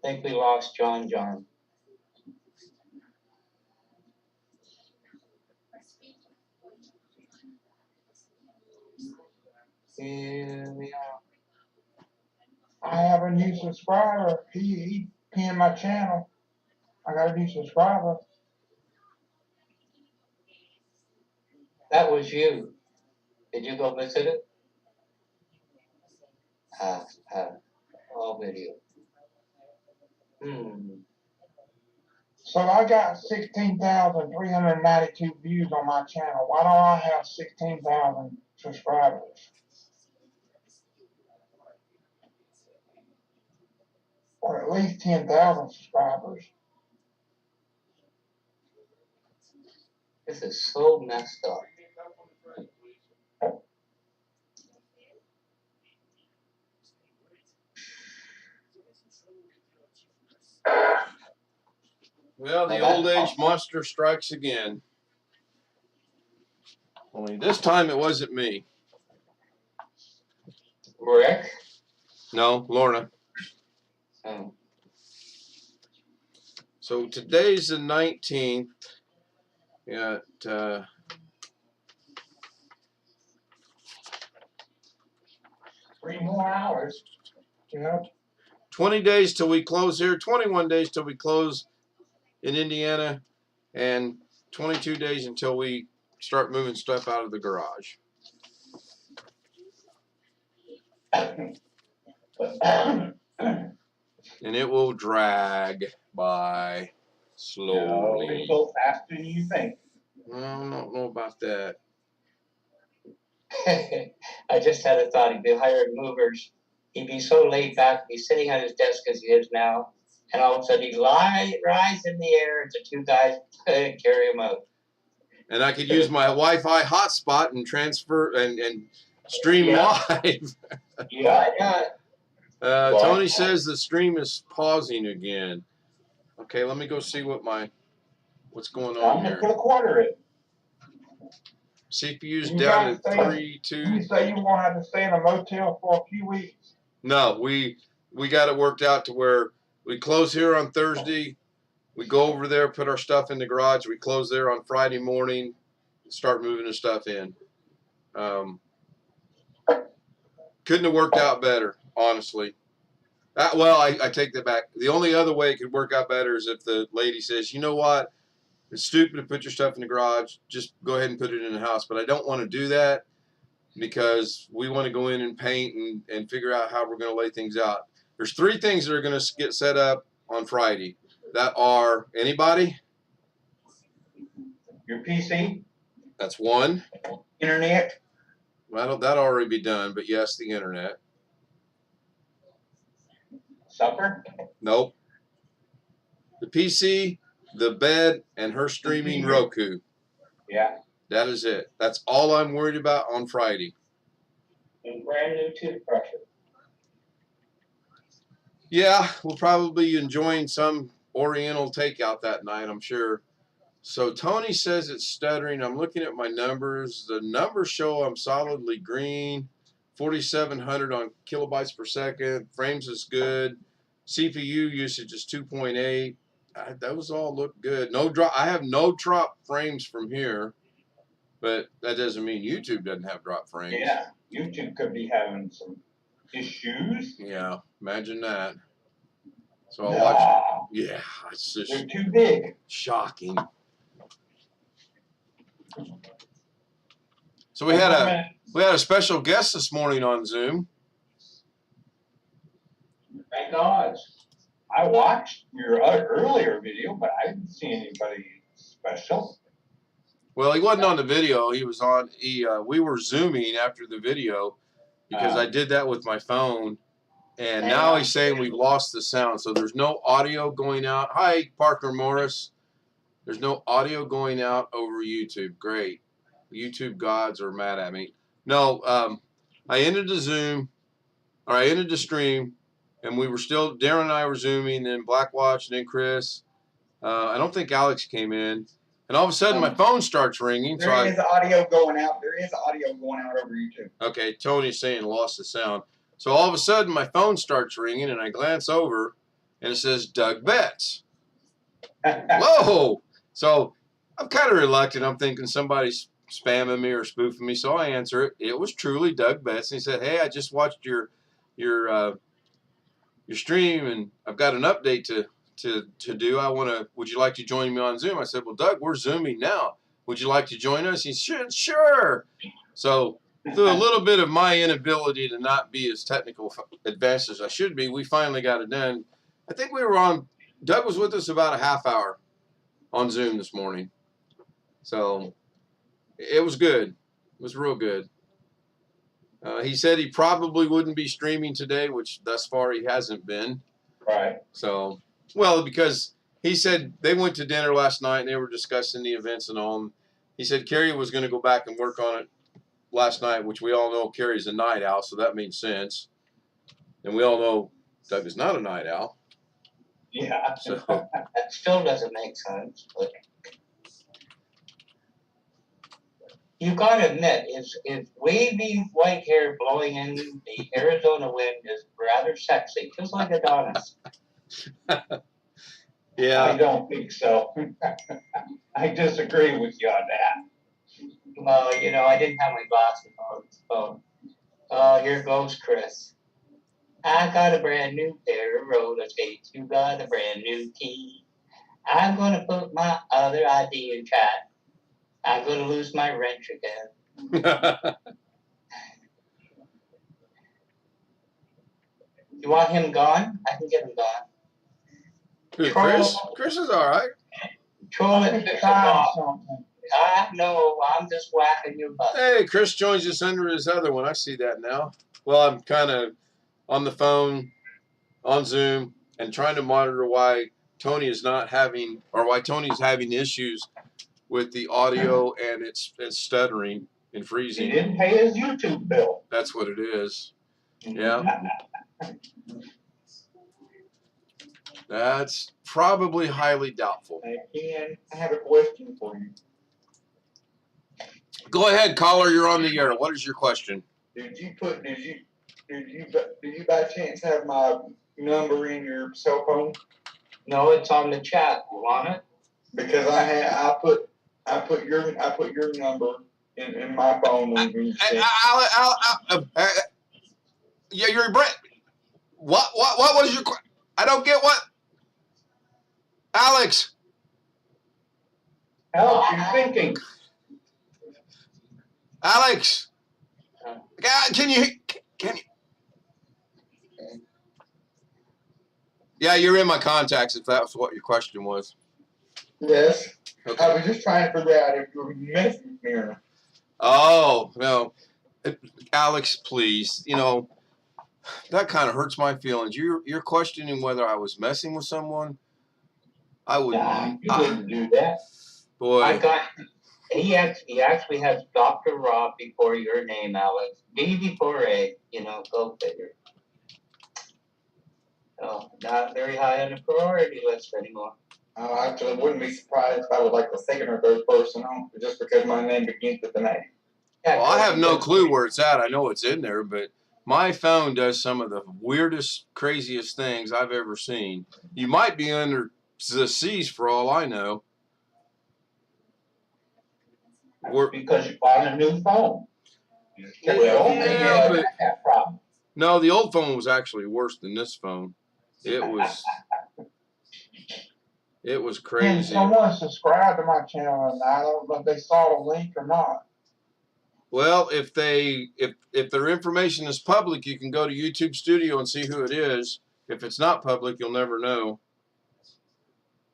I think we lost John. Here we are. I have a new subscriber. He pinned my channel. I got a new subscriber. That was you. Did you go visit it? All video. So I got 16,392 views on my channel. Why don't I have 16,000 subscribers? Or at least 10,000 subscribers. This is so messed up. Well, the old age monster strikes again. Only this time it wasn't me. Rick? No, Lorna. Oh. So today's the 19th. Got 3 more hours. You know? 20 days till we close here, 21 days till we close in Indiana, and 22 days until we start moving stuff out of the garage. And it will drag by slowly. No, it'll go faster than you think. Well, I don't know about that. I just had a thought. If you hired movers, he'd be so laid back, he'd be sitting at his desk as he is now, and all of a sudden he'd rise in the air, and the two guys carry him out. And I could use my Wi-Fi hotspot and transfer and stream live. Yeah. Tony says the stream is pausing again. Okay, let me go see what's going on I'm gonna here. put a quarter in. CPU's You down gotta at stay- 3, 2. You say you won't have to stay in a motel for a few weeks. No, we got it worked out to where we close here on Thursday. We go over there, put our stuff in the garage. We close there on Friday morning, start moving the stuff in. Couldn't have worked out better, honestly. Well, I take that back. The only other way it could work out better is if the lady says, you know what, it's stupid to put your stuff in the garage. Just go ahead and put it in the house. But I don't want to do that because we want to go in and paint and figure out how we're going to lay things out. There's 3 things that are going to get set up on Friday. That are anybody? Your PC, That's 1. internet, Well, that'll already be done, but yes, the internet. supper. Nope. The PC, the bed, and her streaming Roku. Yeah. That is it. That's all I'm worried about on Friday. And brand new toothbrush. Yeah, we'll probably be enjoying some Oriental takeout that night, I'm sure. So Tony says it's stuttering. I'm looking at my numbers. The numbers show I'm solidly green. 4,700 on kilobytes per second. Frames is good. CPU usage is 2.8. Those all look good. No drop. I have no drop frames from here, but that doesn't mean YouTube doesn't have drop frames. Yeah. YouTube could be having some issues. Yeah, imagine that. So I'll watch. Yeah, it's just They're too big. shocking. So we had a special guest this morning on Zoom. Thank God. I watched your earlier video, but I didn't see anybody special. Well, he wasn't on the video. He was on. We were Zooming after the video because I did that with my phone, and now he's saying we've lost the sound, so there's no audio going out. Hi, Parker Morris. There's no audio going out over YouTube. Great. YouTube gods are mad at me. No, I ended the Zoom, or I ended the stream, and we were still, Darren and I were Zooming, then Blackwatch, and then Chris. I don't think Alex came in. And all of a sudden, my phone starts ringing. There is audio going out. There is audio going out over YouTube. Okay, Tony's saying lost the sound. So all of a sudden, my phone starts ringing, and I glance over, and it says Doug Betts. Whoa! So I'm kind of reluctant. I'm thinking somebody's spamming me or spoofing me, so I answer it. It was truly Doug Betts, and he said, "Hey, I just watched your stream, and I've got an update to do. Would you like to join me on Zoom?" I said, "Well, Doug, we're Zooming now. Would you like to join us?" He said, "Sure." So through a little bit of my inability to not be as technical advanced as I should be, we finally got it done. I think we were on. Doug was with us about a half hour on Zoom this morning, so it was good. It was real good. He said he probably wouldn't be streaming today, which thus far he hasn't been. Right. So, well, because he said they went to dinner last night and they were discussing the events and all. He said Carrie was going to go back and work on it last night, which we all know Carrie's a night owl, so that makes sense. And we all know Doug is not a night owl. Yeah. So That still doesn't make sense, but you gotta admit, if wavy white hair blowing in the Arizona wind is rather sexy, just like Adonis. yeah. I don't think so. I disagree with you on that. Well, you know, I didn't have my glasses on, so. Oh, here goes Chris. I got a brand new pair of roller skates. You got a brand new key. I'm gonna put my other ID in chat. I'm gonna lose my wrench again. You want him gone? I can get him gone. Who, Chris? Chris is all right. Troll it, fix it off. No, I'm just whacking your butt. Hey, Chris joins us under his other one. I see that now. Well, I'm kind of on the phone, on Zoom, and trying to monitor why Tony is not having, or why Tony's having issues with the audio and it's stuttering and He freezing. didn't pay his YouTube bill. That's what it is. Yeah. That's probably highly doubtful. Ken, I have a question for you. Go ahead, caller. You're on the air. What is your question? Did you by chance have my number in your cell phone? No, it's on the chat. You want it? Because I put your number in my phone when you said. Yeah, you're Brett. What was your question? I don't get what. Alex. Alex, you're thinking. Alex. Can you? Yeah, you're in my contacts if that was what your question was. Yes. Okay. I was just trying to figure out if you were messing with me or not. Oh, no. Alex, please. You know, that kind of hurts my feelings. You're questioning whether I was messing with someone? I wouldn't. Nah, you wouldn't do that. Boy. I got. He actually has Dr. Rob before your name, Alex. D before A. You know, go figure. Oh, not very high on the priority list anymore. I actually wouldn't be surprised if I would like the second or third person on, just because my name begins with the name. Well, I have no clue where it's at. I know it's in there, but my phone does some of the weirdest, craziest things I've ever seen. You might be under the seas for all I know. Because you bought a new phone. Well, yeah, but that problem. no, the old phone was actually worse than this phone. It was And crazy. someone subscribed to my channel, and I don't know if they saw the link or not. Well, if their information is public, you can go to YouTube Studio and see who it is. If it's not public, you'll never know.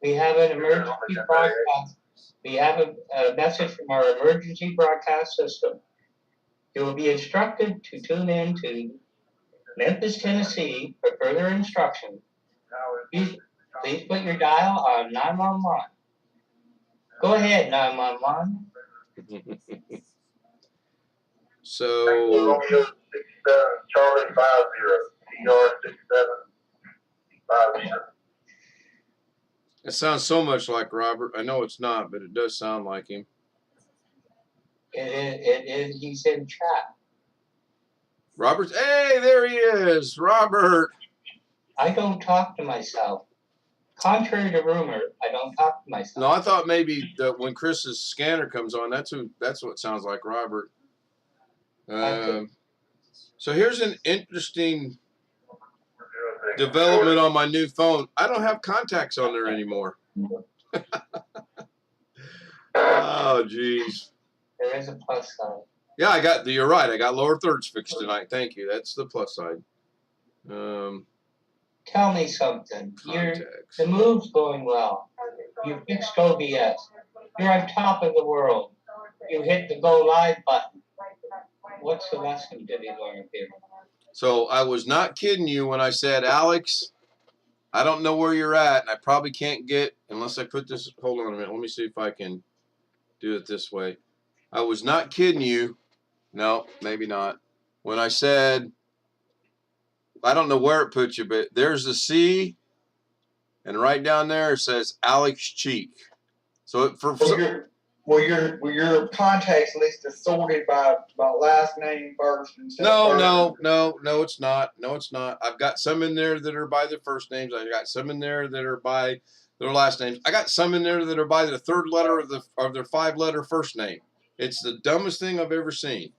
We have an emergency broadcast. We have a message from our emergency broadcast system. You will be instructed to tune in to Memphis, Tennessee for further instruction. Please put your dial on 911. Go ahead, 911. So Charlie 50, TR 6750. It sounds so much like Robert. I know it's not, but it does sound like him. It is. He's in chat. Robert's. Hey, there he is, Robert. I don't talk to myself. Contrary to rumor, I don't talk to myself. No, I thought maybe that when Chris's scanner comes on, that's what sounds like Robert. So here's an interesting development on my new phone. I don't have contacts on there anymore. Oh, geez. There is a plus sign. Yeah, you're right. I got lower thirds fixed tonight. Thank you. That's the plus side. Tell me something. Contacts. The move's going well. You fixed OBS. You're on top of the world. You hit the go live button. What's the lesson to be learned here? So I was not kidding you when I said, Alex, I don't know where you're at, and I probably can't get, unless I put this, hold on a minute. Let me see if I can do it this way. I was not kidding you. No, maybe not. When I said, I don't know where it puts you, but there's a C, and right down there it says Alex Cheek. So Your contacts list is sorted by last name first and no, it's not. No, it's not. I've got some in there that are by their first names. I got some in there that are by their last names. I got some in there that are by the third letter of their 5-letter first name. It's the dumbest thing I've ever seen.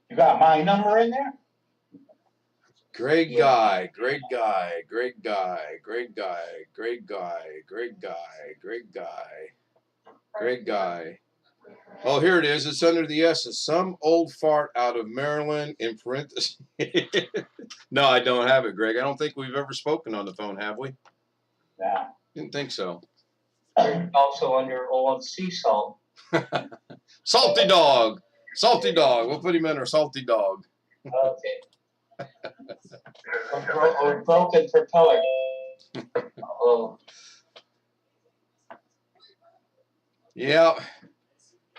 You got my number in there? Great guy, great guy, great guy, great guy, great guy, great guy, great guy, great guy. Oh, here it is. It's under the S. It's some old fart out of Maryland in parentheses. No, I don't have it, Greg. I don't think we've ever spoken on the phone, have we? Yeah. Didn't think so. Also under old sea salt. Salty dog. Salty dog. We'll put him in our salty dog. Okay. Or broken propeller. Oh. Yeah.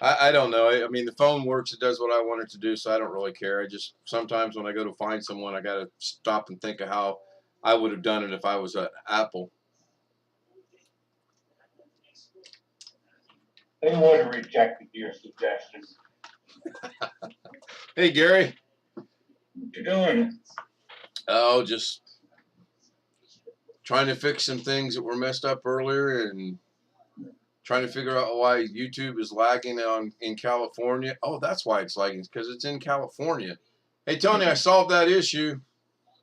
I don't know. I mean, the phone works. It does what I want it to do, so I don't really care. I just, sometimes when I go to find someone, I got to stop and think of how I would have done it if I was an Apple. They would have rejected your suggestion. Hey, Gary. What you doing? Oh, just trying to fix some things that were messed up earlier and trying to figure out why YouTube is lagging in California. Oh, that's why it's lagging. It's because it's in California. Hey, Tony, I solved that issue.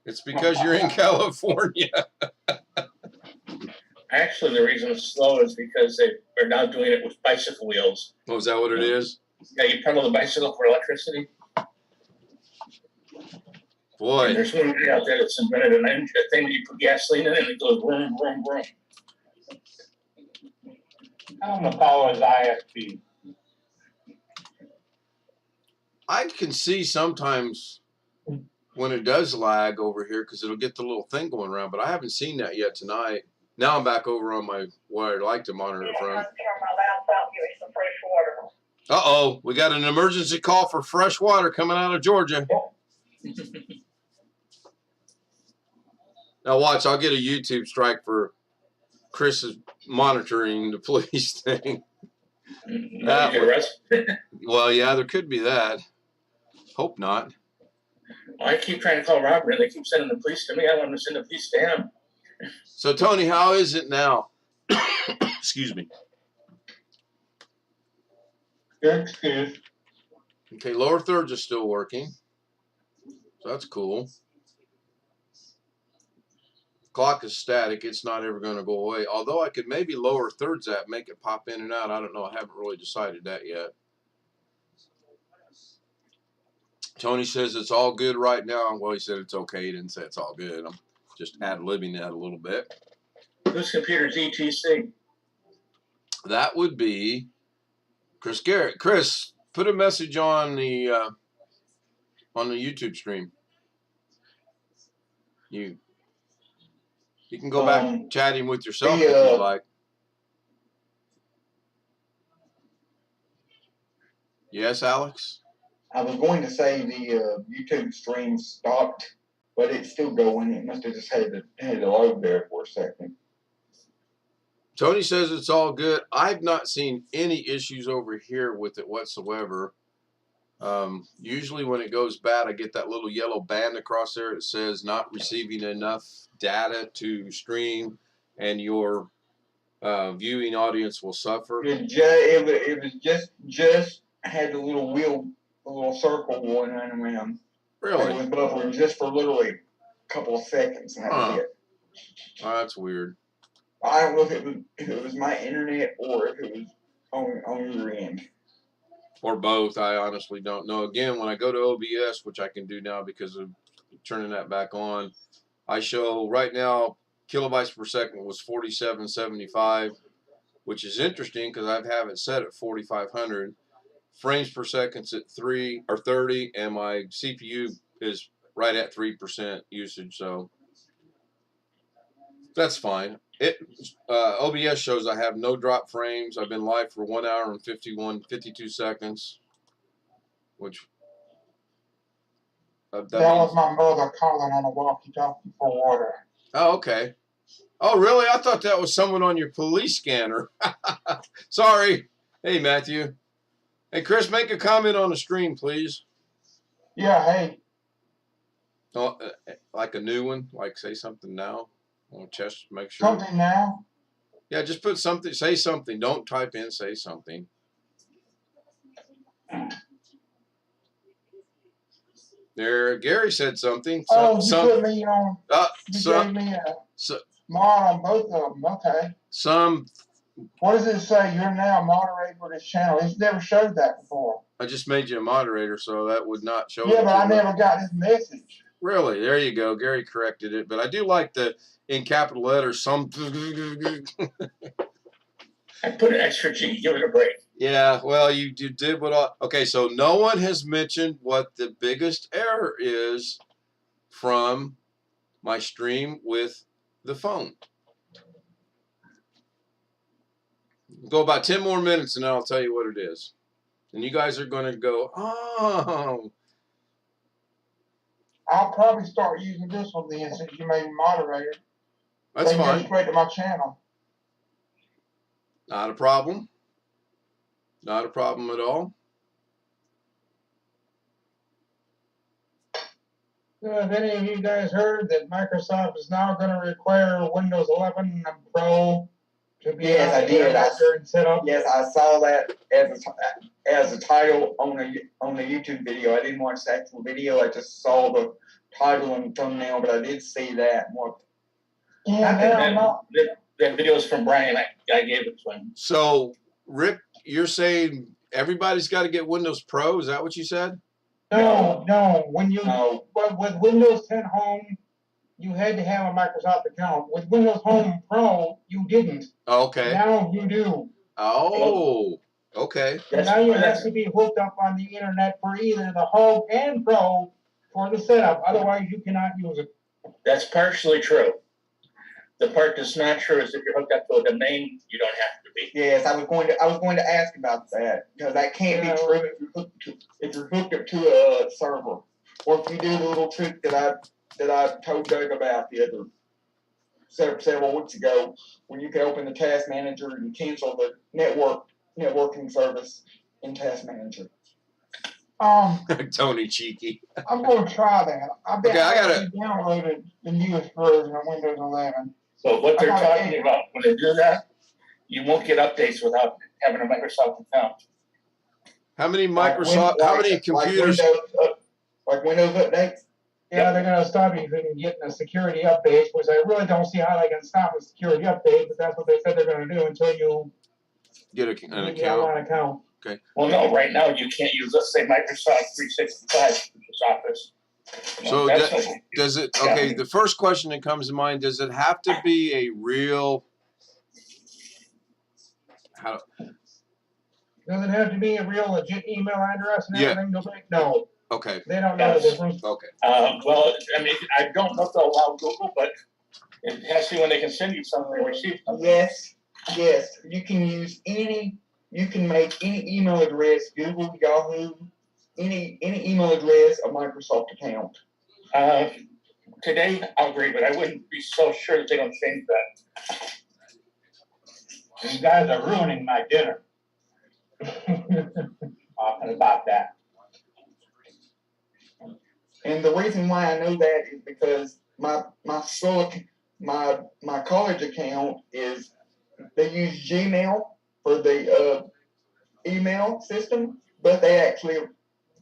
It's because you're in California. Actually, the reason it's slow is because they're now doing it with bicycle wheels. Oh, is that what it is? Yeah, you pedal the bicycle for electricity. Boy. And there's one guy out there that's invented a thing that you put gasoline in and it goes vroom, vroom, vroom. Tell them to follow his ISP. I can see sometimes when it does lag over here because it'll get the little thing going around, but I haven't seen that yet tonight. Now I'm back over on where I like to monitor it from. Uh-oh, we got an emergency call for fresh water coming out of Georgia. Now watch, I'll get a YouTube strike for Chris is monitoring the police thing. Well, yeah, there could be that. Hope not. Well, I keep trying to call Robert and they keep sending the police to me. I want them to send the police to him. So, Tony, how is it now? Excuse me. Your excuse. Okay, lower thirds are still working. So that's cool. Clock is static. It's not ever going to go away. Although I could maybe lower thirds that, make it pop in and out. I don't know. I haven't really decided that yet. Tony says it's all good right now. Well, he said it's okay. He didn't say it's all good. I'm just ad-libbing that a little bit. Whose computer's ETC? That would be Chris Garrett. Chris, put a message on the YouTube stream. You can go back chatting with yourself if you'd like. Yes, Alex? I was going to say the YouTube stream stopped, but it's still going. It must have just had to load there for a second. Tony says it's all good. I've not seen any issues over here with it whatsoever. Usually when it goes bad, I get that little yellow band across there that says not receiving enough data to stream, and your viewing audience will suffer. It was just had the little wheel, a little circle going around. Really? It was buffering just for literally a couple of seconds, and that was it. Oh, that's weird. I don't know if it was my internet or if it was on your end. Or both. I honestly don't know. Again, when I go to OBS, which I can do now because of turning that back on, I show right now kilobytes per second was 4775, which is interesting because I have it set at 4500. Frames per second's at 3 or 30, and my CPU is right at 3% usage, so that's fine. OBS shows I have no drop frames. I've been live for 1 hour and 52 seconds, which that was my mother calling on a walkie-talkie for water. Oh, okay. Oh, really? I thought that was someone on your police scanner. Sorry. Hey, Matthew. Hey, Chris, make a comment on the stream, please. Yeah, hey. Oh, like a new one? Like say something now? I'll just make sure. Something now? Yeah, just put something. Say something. Don't type in. Say something. There, Gary said something. You put me on. You gave me a mod on both of them. Okay. What does it say? You're now a moderator for this channel. It's never showed that before. I just made you a moderator, so that would not show. Yeah, but I never got this message. Really? There you go. Gary corrected it, but I do like the in capital letters. Some. I put an extra G. Give it a break. Yeah. Well, you did what all. Okay, so no one has mentioned what the biggest error is from my stream with the phone. Go about 10 more minutes, and then I'll tell you what it is. And you guys are going to go, oh. I'll probably start using this one then, since you made me moderator. That's fine. Go straight to my channel. Not a problem. Not a problem at all. Have any of you guys heard that Microsoft is now going to require Windows 11 Pro to be Yes, I did. and set up? Yes, I saw that as a title on a YouTube video. I didn't watch the actual video. I just saw the title and thumbnail, but I did see that. That video is from Brian. I gave it to him. So, Rick, you're saying everybody's got to get Windows Pro? Is that what you said? No. With Windows 10 Home, you had to have a Microsoft account. With Windows Home Pro, you didn't. Okay. Now you do. Oh, okay. Now you have to be hooked up on the internet for either the Home and Pro for the setup. Otherwise, you cannot use it. That's partially true. The part that's not true is if you're hooked up to a domain, you don't have to be. Yes, I was going to ask about that, because that can't be true if you're hooked up to a server, or if you do the little trick that I told Doug about the other several weeks ago, when you can open the task manager and cancel the networking service in task manager. Tony cheeky. I'm going to try that. I downloaded the newest version of Windows 11. So what they're talking about, when they do that, you won't get updates without having a Microsoft account. How many computers? Like Windows updates? Yeah, they're going to stop you from getting a security update, which I really don't see how they can stop a security update, but that's what they said they're going to do until you get an account. Okay. Well, no, right now you can't use, let's say, Microsoft 365 Office. So does it? Okay, the first question that comes to mind: does it have to be a real? Does it have to be a real legit email address and everything? No. Okay. They don't know the difference. Okay. Well, I mean, I don't know if they'll allow Google, but it has to be when they can send you something or receive something. Yes. You can use you can make any email address, Google, Yahoo, any email address a Microsoft account. Today, I'll agree, but I wouldn't be so sure that they don't change that. You guys are ruining my dinner. Talking about that. And the reason why I know that is because my college account is, they use Gmail for the email system, but they actually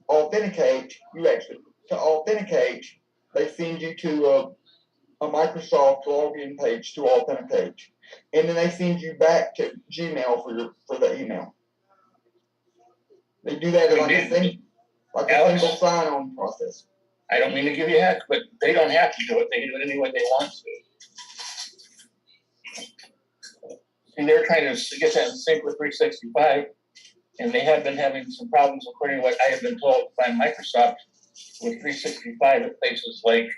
authenticate. To authenticate, they send you to a Microsoft login page to authenticate, and then they send you back to Gmail for the email. They do that like a single sign-on process. I don't mean to give you heck, but they don't have to do it. They can do it any way they want to. And they're trying to get that in sync with 365, and they have been having some problems, according to what I have been told by Microsoft, with 365 at places like,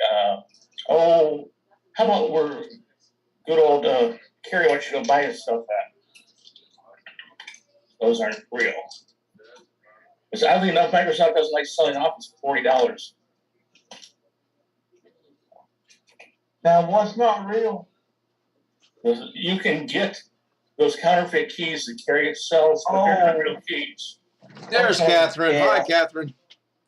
how about where good old Carrie wants you to buy his stuff at? Those aren't real. Because oddly enough, Microsoft doesn't like selling Office for $40. Now, what's not real? You can get those counterfeit keys that Carrie sells, but they're not real keys. There's Catherine. Yeah. Hi, Catherine.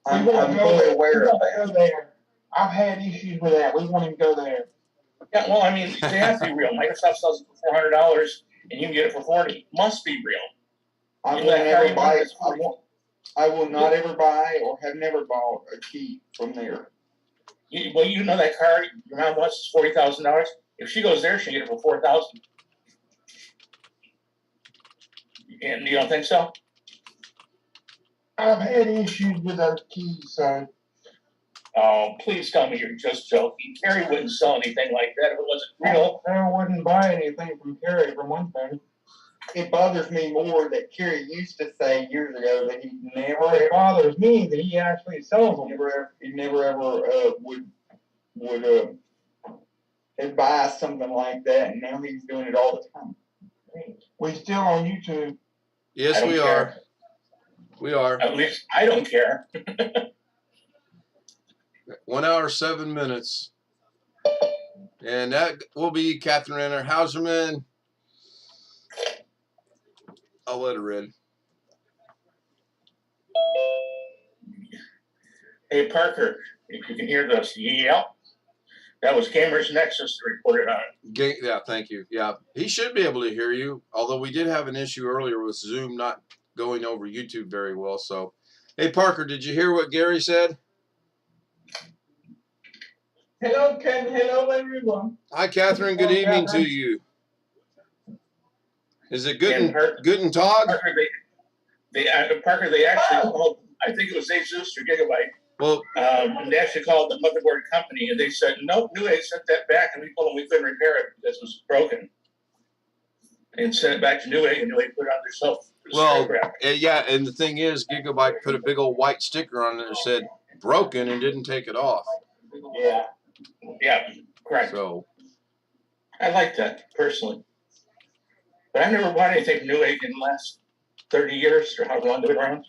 I'm fully aware of that. Go there. I've had issues with that. We won't even go there. Yeah, well, I mean, they have to be real. Microsoft sells it for $400, and you can get it for $40. Must be real. I will not ever buy or have never bought a key from there. Well, you know that car your mom wants is $40,000. If she goes there, she can get it for $4,000. And you don't think so? I've had issues with those keys, so. Oh, please tell me you're just joking. Carrie wouldn't sell anything like that if it wasn't real. I wouldn't buy anything from Carrie, for one thing. It bothers me more that Kerry used to say years ago that he never. It bothers me that he actually sells them. He never ever would advise something like that, and now he's doing it all the time. We still on YouTube. Yes, we are. We are. At least I don't care. 1 hour, 7 minutes. And that will be Catherine Renner Hauserman. I'll let her in. Hey, Parker, if you can hear this, yep. That was Gamers Nexus that reported on it. Yeah, thank you. Yeah, he should be able to hear you, although we did have an issue earlier with Zoom not going over YouTube very well. So, hey, Parker, did you hear what Gary said? Hello, Ken. Hello, everyone. Hi, Catherine. Good evening to you. Is it Guten Tag? Parker, they actually called, I think it was Asus or Gigabyte. Well, they actually called the motherboard company, and they said, nope, Newegg sent that back, and we told them we couldn't repair it because it was broken. And sent it back to Newegg, and Newegg put it on their self. Well, yeah, and the thing is, Gigabyte put a big old white sticker on it that said broken and didn't take it off. Yeah, correct. So I like that, personally. But I've never bought anything from Newegg in the last 30 years, or however long they've been around.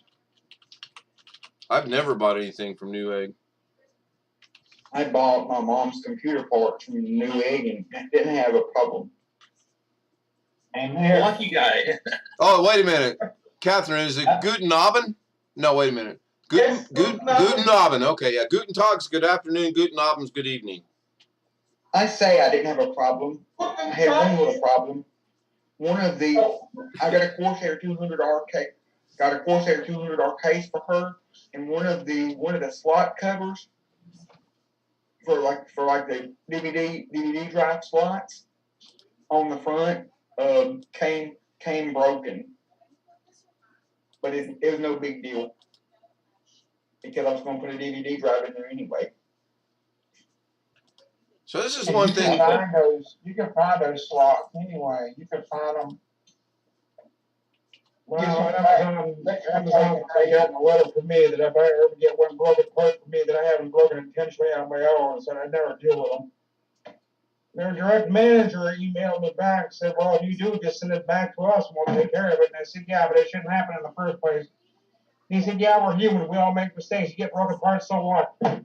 I've never bought anything from Newegg. I bought my mom's computer parts from Newegg and didn't have a problem. And Lucky guy. Oh, wait a minute. Catherine, is it Guten Abend? No, wait a minute. Guten Abend. Okay, yeah. Guten Tag's good afternoon. Guten Abend's good evening. I say I didn't have a problem. I had one little problem. I got a Corsair 200R case. Got a Corsair 200R case for her, and one of the slot covers for the DVD drive slots on the front came broken. But it was no big deal because I was going to put a DVD drive in there anyway. So this is one thing. You can find those slots anyway. You can find them. Well, Amazon they got a letter for me that if I ever get one broken part for me that I haven't broken intentionally on my own, so I never deal with them. Their direct manager emailed me back and said, well, if you do, just send it back to us and we'll take care of it. And I said, yeah, but it shouldn't happen in the first place. He said, yeah, we're human. We all make mistakes. You get broken parts, so what? No,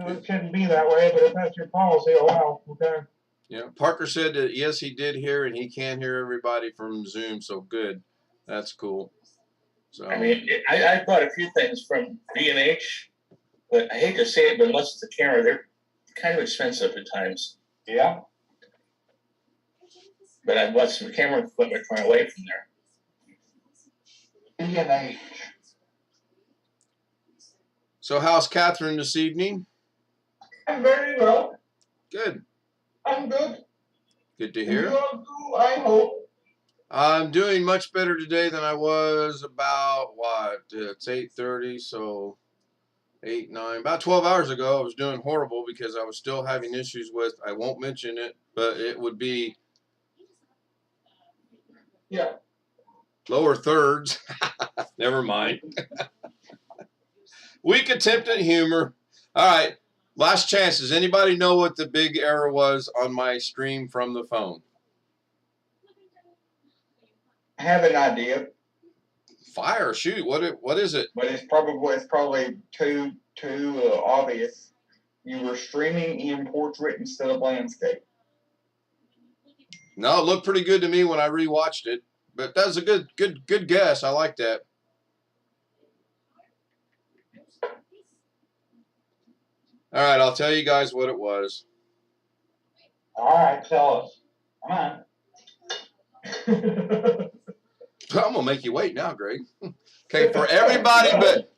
it shouldn't be that way, but if that's your policy, oh well, okay. Yeah, Parker said that yes, he did hear, and he can hear everybody from Zoom. So good, that's cool. So I mean, I bought a few things from B&H, but I hate to say it, but unless it's a camera, they're kind of expensive at times. Yeah. But I bought some camera equipment from away from there. B&H. So how's Catherine this evening? I'm very well. Good. I'm good. Good to And hear. you all too, I hope. I'm doing much better today than I was about, what, it's 8:30, so 8, 9, about 12 hours ago. I was doing horrible because I was still having issues with, I won't mention it, but it would be Yeah. lower thirds. Never mind. Weak attempt at humor. All right, last chance. Does anybody know what the big error was on my stream from the phone? I have an idea, Fire, shoot. What is it? but it's probably too obvious. You were streaming in portrait instead of landscape. No, it looked pretty good to me when I rewatched it. But that was a good guess. I like that. All right, I'll tell you guys what it was. All right, tell us. Come on. I'm gonna make you wait now, Greg. Okay, for everybody but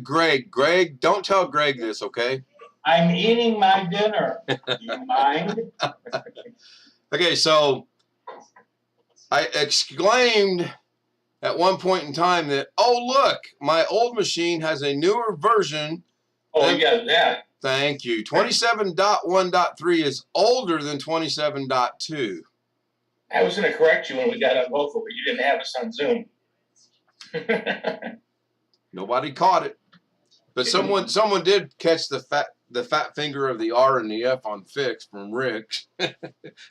Greg. Greg, don't tell Greg this, okay? I'm eating my dinner. Do you mind? Okay, so I exclaimed at one point in time that, oh look, my old machine has a newer version. Oh, you got that. Thank you. 27.1.3 is older than 27.2. I was going to correct you when we got on vocal, but you didn't have us on Zoom. Nobody caught it, but someone did catch the fat finger of the R and the F on fix from Rixed.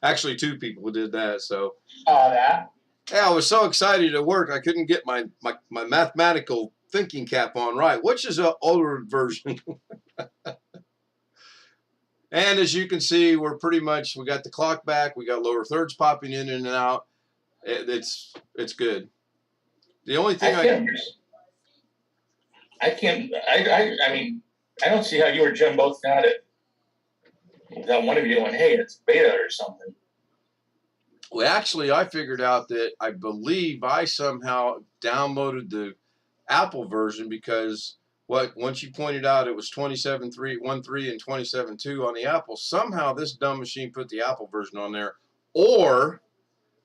Actually, 2 people did that. So Saw that. yeah, I was so excited at work I couldn't get my mathematical thinking cap on right. Which is an older version. And as you can see, we got the clock back. We got lower thirds popping in and out. It's good. The only thing I mean, I don't see how you or Jim both got it without one of you going, hey, it's beta or something. Well, actually, I figured out that I believe I somehow downloaded the Apple version because once you pointed out it was 27.3.13 and 27.2 on the Apple, somehow this dumb machine put the Apple version on there. Or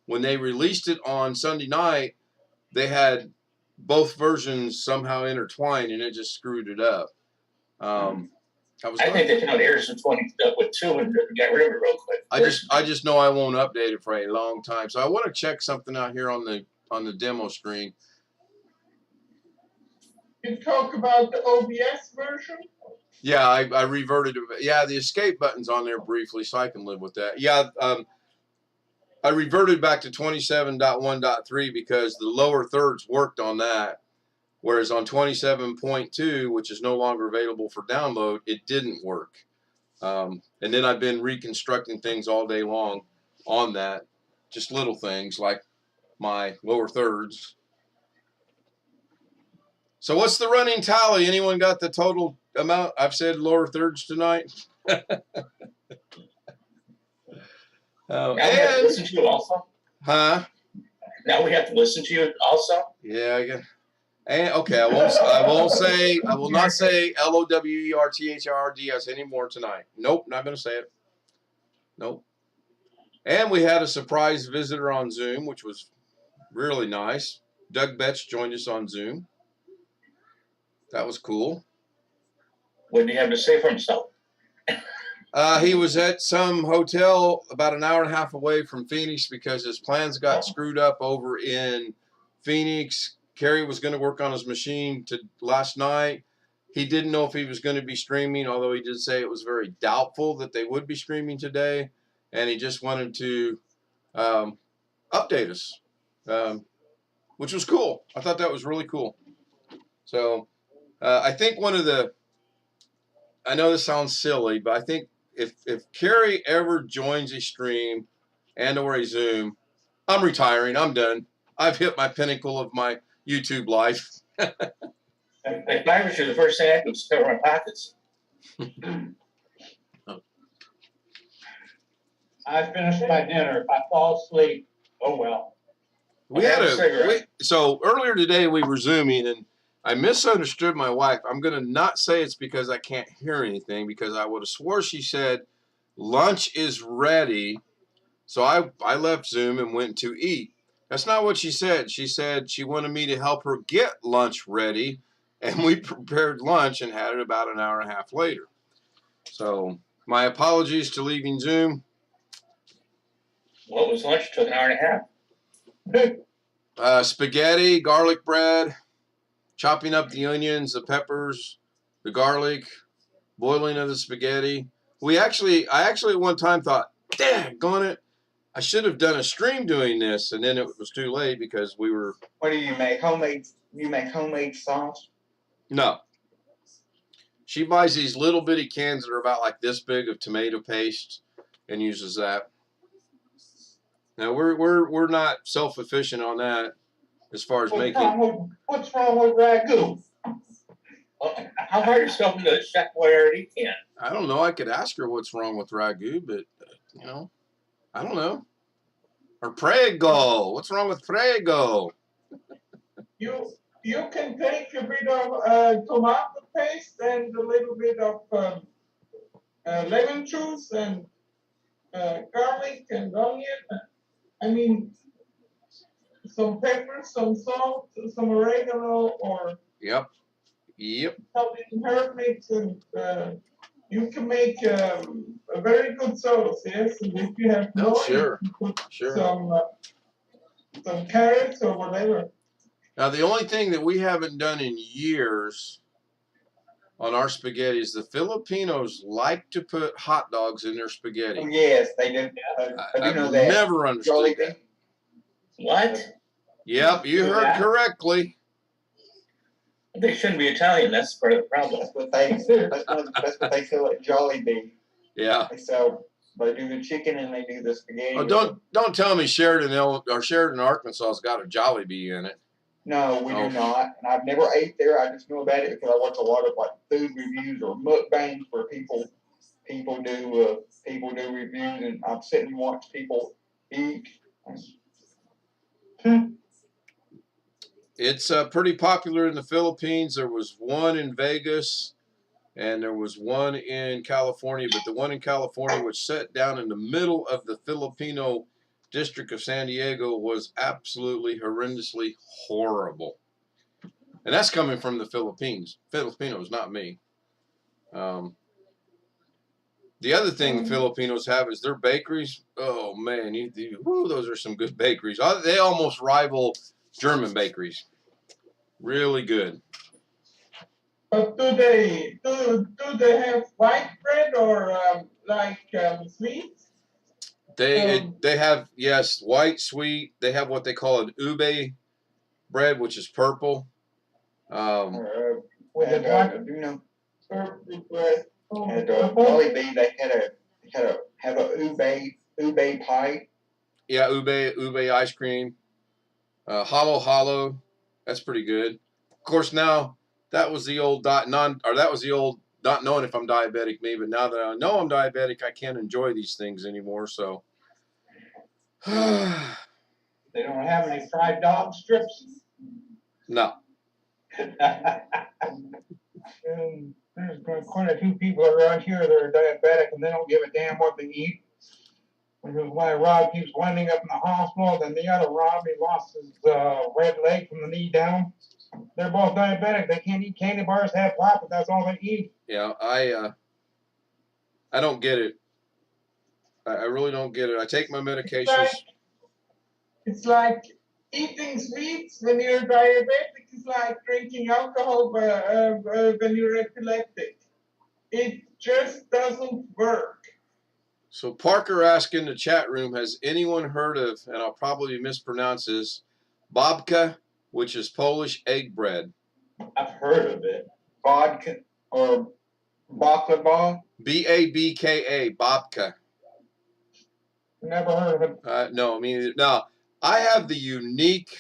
when they released it on Sunday night, they had both versions somehow intertwined and it just screwed it up. I think they found errors in 20 with 2 and got rid of it real quick. I just know I won't update it for a long time. So I want to check something out here on the demo screen. You talk about the OBS version? Yeah, I reverted it. Yeah, the escape button's on there briefly, so I can live with that. Yeah, I reverted back to 27.1.3 because the lower thirds worked on that, whereas on 27.2, which is no longer available for download, it didn't work. And then I've been reconstructing things all day long on that, just little things like my lower thirds. So what's the running tally? Anyone got the total amount? I've said lower thirds tonight. Now we have to listen to you also? Huh? Now we have to listen to you also? Yeah, I guess. And okay, I will not say LOWERTHRDS anymore tonight. Nope, not gonna say it. Nope. And we had a surprise visitor on Zoom, which was really nice. Doug Betts joined us on Zoom. That was cool. What did he have to say for himself? He was at some hotel about an hour and a half away from Phoenix because his plans got screwed up over in Phoenix. Kerry was going to work on his machine last night. He didn't know if he was going to be streaming, although he did say it was very doubtful that they would be streaming today. And he just wanted to update us, which was cool. I thought that was really cool. So I think one of the, I know this sounds silly, but I think if Carrie ever joins a stream and or a Zoom, I'm retiring. I'm done. I've hit my pinnacle of my YouTube life. If I was you, the first thing I do is cover my pockets. I finished my dinner. If I fall asleep, oh well. We Have had a cigarette. so earlier today we were Zooming and I misunderstood my wife. I'm going to not say it's because I can't hear anything, because I would have swore she said lunch is ready. So I left Zoom and went to eat. That's not what she said. She said she wanted me to help her get lunch ready, and we prepared lunch and had it about an hour and a half later. So my apologies to leaving Zoom. What was lunch? Took an hour and a half. Spaghetti, garlic bread, chopping up the onions, the peppers, the garlic, boiling of the spaghetti. I actually at one time thought, daggone it, I should have done a stream doing this, and then it was too late because we were. What do you make? Homemade? You make homemade sauce? No. She buys these little bitty cans that are about like this big of tomato paste and uses that. Now we're not self-efficient on that as far as making. What's wrong with ragu? How hard yourself into a chef boy already can? I don't know. I could ask her what's wrong with ragu, but you know, I don't know. Or prego. What's wrong with prego? You can take a bit of tomato paste and a little bit of lemon juice and garlic and onion. I mean, some pepper, some salt, some oregano, or Yep. something herb mix, and you can make a very good sauce. Yes, and if you have more, Sure. you can put Sure. some carrots or whatever. Now the only thing that we haven't done in years on our spaghetti is the Filipinos like to put hot dogs in their spaghetti. Oh, yes, they do. I do know I've that. never understood that. What? Yep, you heard correctly. They shouldn't be Italian. That's part of the problem. That's what they. That's what they sell at Jollibee. Yeah. They do the chicken and they do the spaghetti. Oh, don't tell me Sheridan, Arkansas has got a Jollibee in it. No, we do not. And I've never ate there. I just know about it because I watch a lot of like food reviews or mukbangs where people do reviews, and I've sit and watch people eat. It's pretty popular in the Philippines. There was one in Vegas, and there was one in California. But the one in California, which set down in the middle of the Filipino district of San Diego, was absolutely horrendously horrible. And that's coming from the Philippines. Filipinos, not me. The other thing the Filipinos have is their bakeries. Oh, man, those are some good bakeries. They almost rival German bakeries. Really good. But do they have white bread or sweet? They have, yes, white, sweet. They have what they call an ube bread, which is purple. With the purple bread. At Jollibee, they have a ube pie. Yeah, ube ice cream. Hollow. That's pretty good. Of course, now that was the old not knowing if I'm diabetic me, but now that I know I'm diabetic, I can't enjoy these things anymore. So They don't have any fried dog strips. no. There's quite a few people around here that are diabetic and they don't give a damn what they eat. Which is why Rob keeps winding up in the hospital. Then the other Rob, he lost his red leg from the knee down. They're both diabetic. They can't eat candy bars, have pop, but that's all they eat. Yeah, I don't get it. I really don't get it. I take my medications. It's like eating sweets when you're diabetic is like drinking alcohol when you're epileptic. It just doesn't work. So Parker asked in the chat room, has anyone heard of, and I'll probably mispronounce this, babka, which is Polish egg bread? I've heard of it. Vodka or baklava. Babka, babka. Never heard of it. No, I mean, no. I have the unique.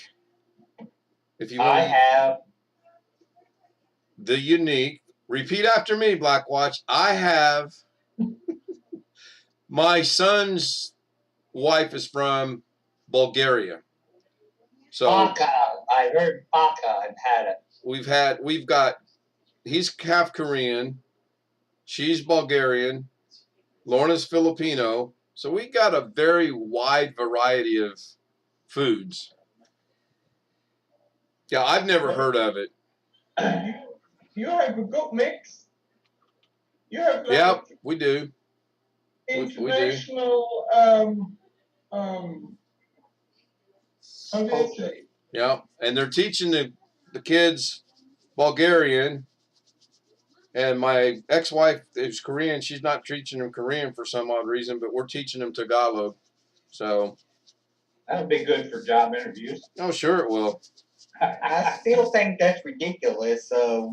If you I want have. the unique. Repeat after me, Black Watch. I have. My son's wife is from Bulgaria. So Baka. I heard baka. I've had it. we've got, he's half Korean, she's Bulgarian, Lorna's Filipino. So we got a very wide variety of foods. Yeah, I've never heard of it. You have a good mix. You have like Yep, we do. international how do you say? Yeah, and they're teaching the kids Bulgarian. And my ex-wife is Korean. She's not teaching them Korean for some odd reason, but we're teaching them Tagalog. So That would be good for job interviews. oh, sure it will. I still think that's ridiculous.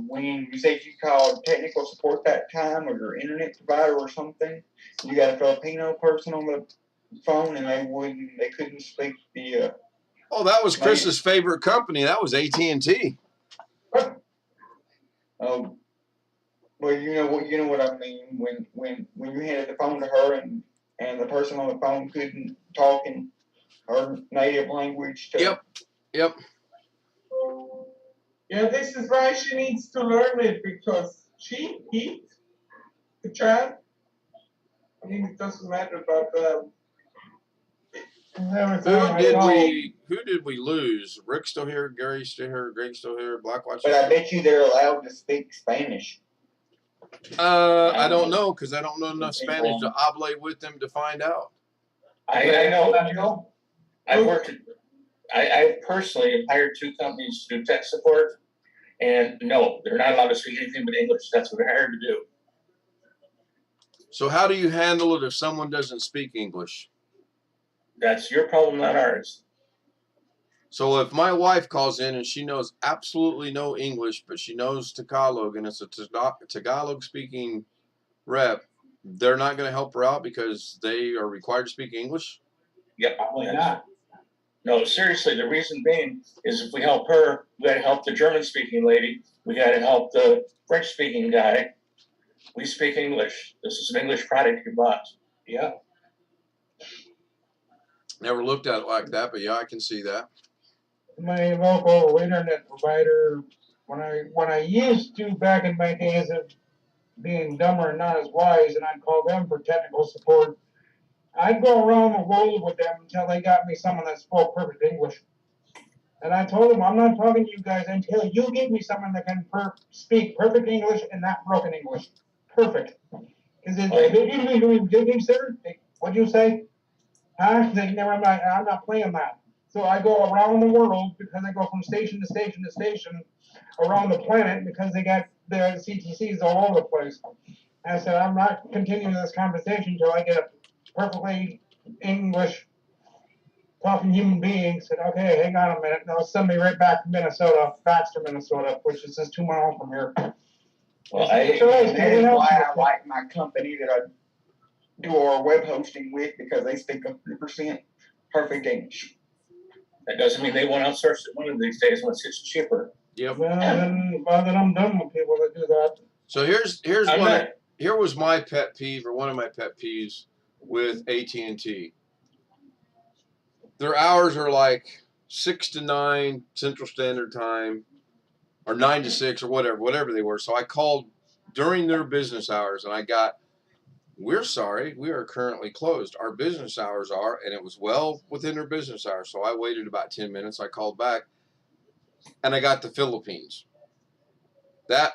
When you said you called technical support that time or your internet provider or something, you got a Filipino person on the phone and they couldn't speak the. Oh, that was Chris's favorite company. That was AT&T. Well, you know what I mean. When you handed the phone to her and the person on the phone couldn't talk in her native language. Yep. Yeah, this is why she needs to learn it because the child. I mean, it doesn't matter about Who did we lose? Rick still here, Gary still here, Greg still here, Blackwatch. But I bet you they're allowed to speak Spanish. I don't know because I don't know enough Spanish to oblate with them to find out. I know. I personally have hired 2 companies to do tech support, and no, they're not allowed to speak anything but English. That's what they're hired to do. So how do you handle it if someone doesn't speak English? That's your problem, not ours. So if my wife calls in and she knows absolutely no English, but she knows Tagalog and it's a Tagalog-speaking rep, they're not going to help her out because they are required to speak English? Yep. Probably not. No, seriously, the reason being is if we help her, we got to help the German-speaking lady. We got to help the French-speaking guy. We speak English. This is an English product you bought. Yeah. Never looked at it like that, but yeah, I can see that. my local internet provider, when I used to back in my days of being dumber and not as wise, and I'd call them for technical support, I'd go around the world with them until they got me someone that spoke perfect English. And I told them, I'm not talking to you guys until you give me someone that can speak perfect English and not broken English. Perfect. Because what'd you say? Huh? Never mind, I'm not playing that. So I go around the world because I go from station to station to station around the planet because they got their CTCs all over the place. And I said, I'm not continuing this conversation until I get a perfectly English talking human being. Said, okay, hang on a minute. Now send me right back to Minnesota, Baxter, Minnesota, which is just 2 miles from here. Well, That is why I like my company that I do our web hosting with, because they speak 100% perfect English. that doesn't mean they won't outsource it one of these days once it's cheaper. Yep. Well, then I'm done with people that do that. So here was my pet peeve, or one of my pet peeves with AT&T. Their hours are like 6 to 9 Central Standard Time, or 9 to 6, or whatever they were. So I called during their business hours, and I got, we're sorry, we are currently closed. Our business hours are, and it was well within their business hours. So I waited about 10 minutes. I called back, and I got the Philippines. That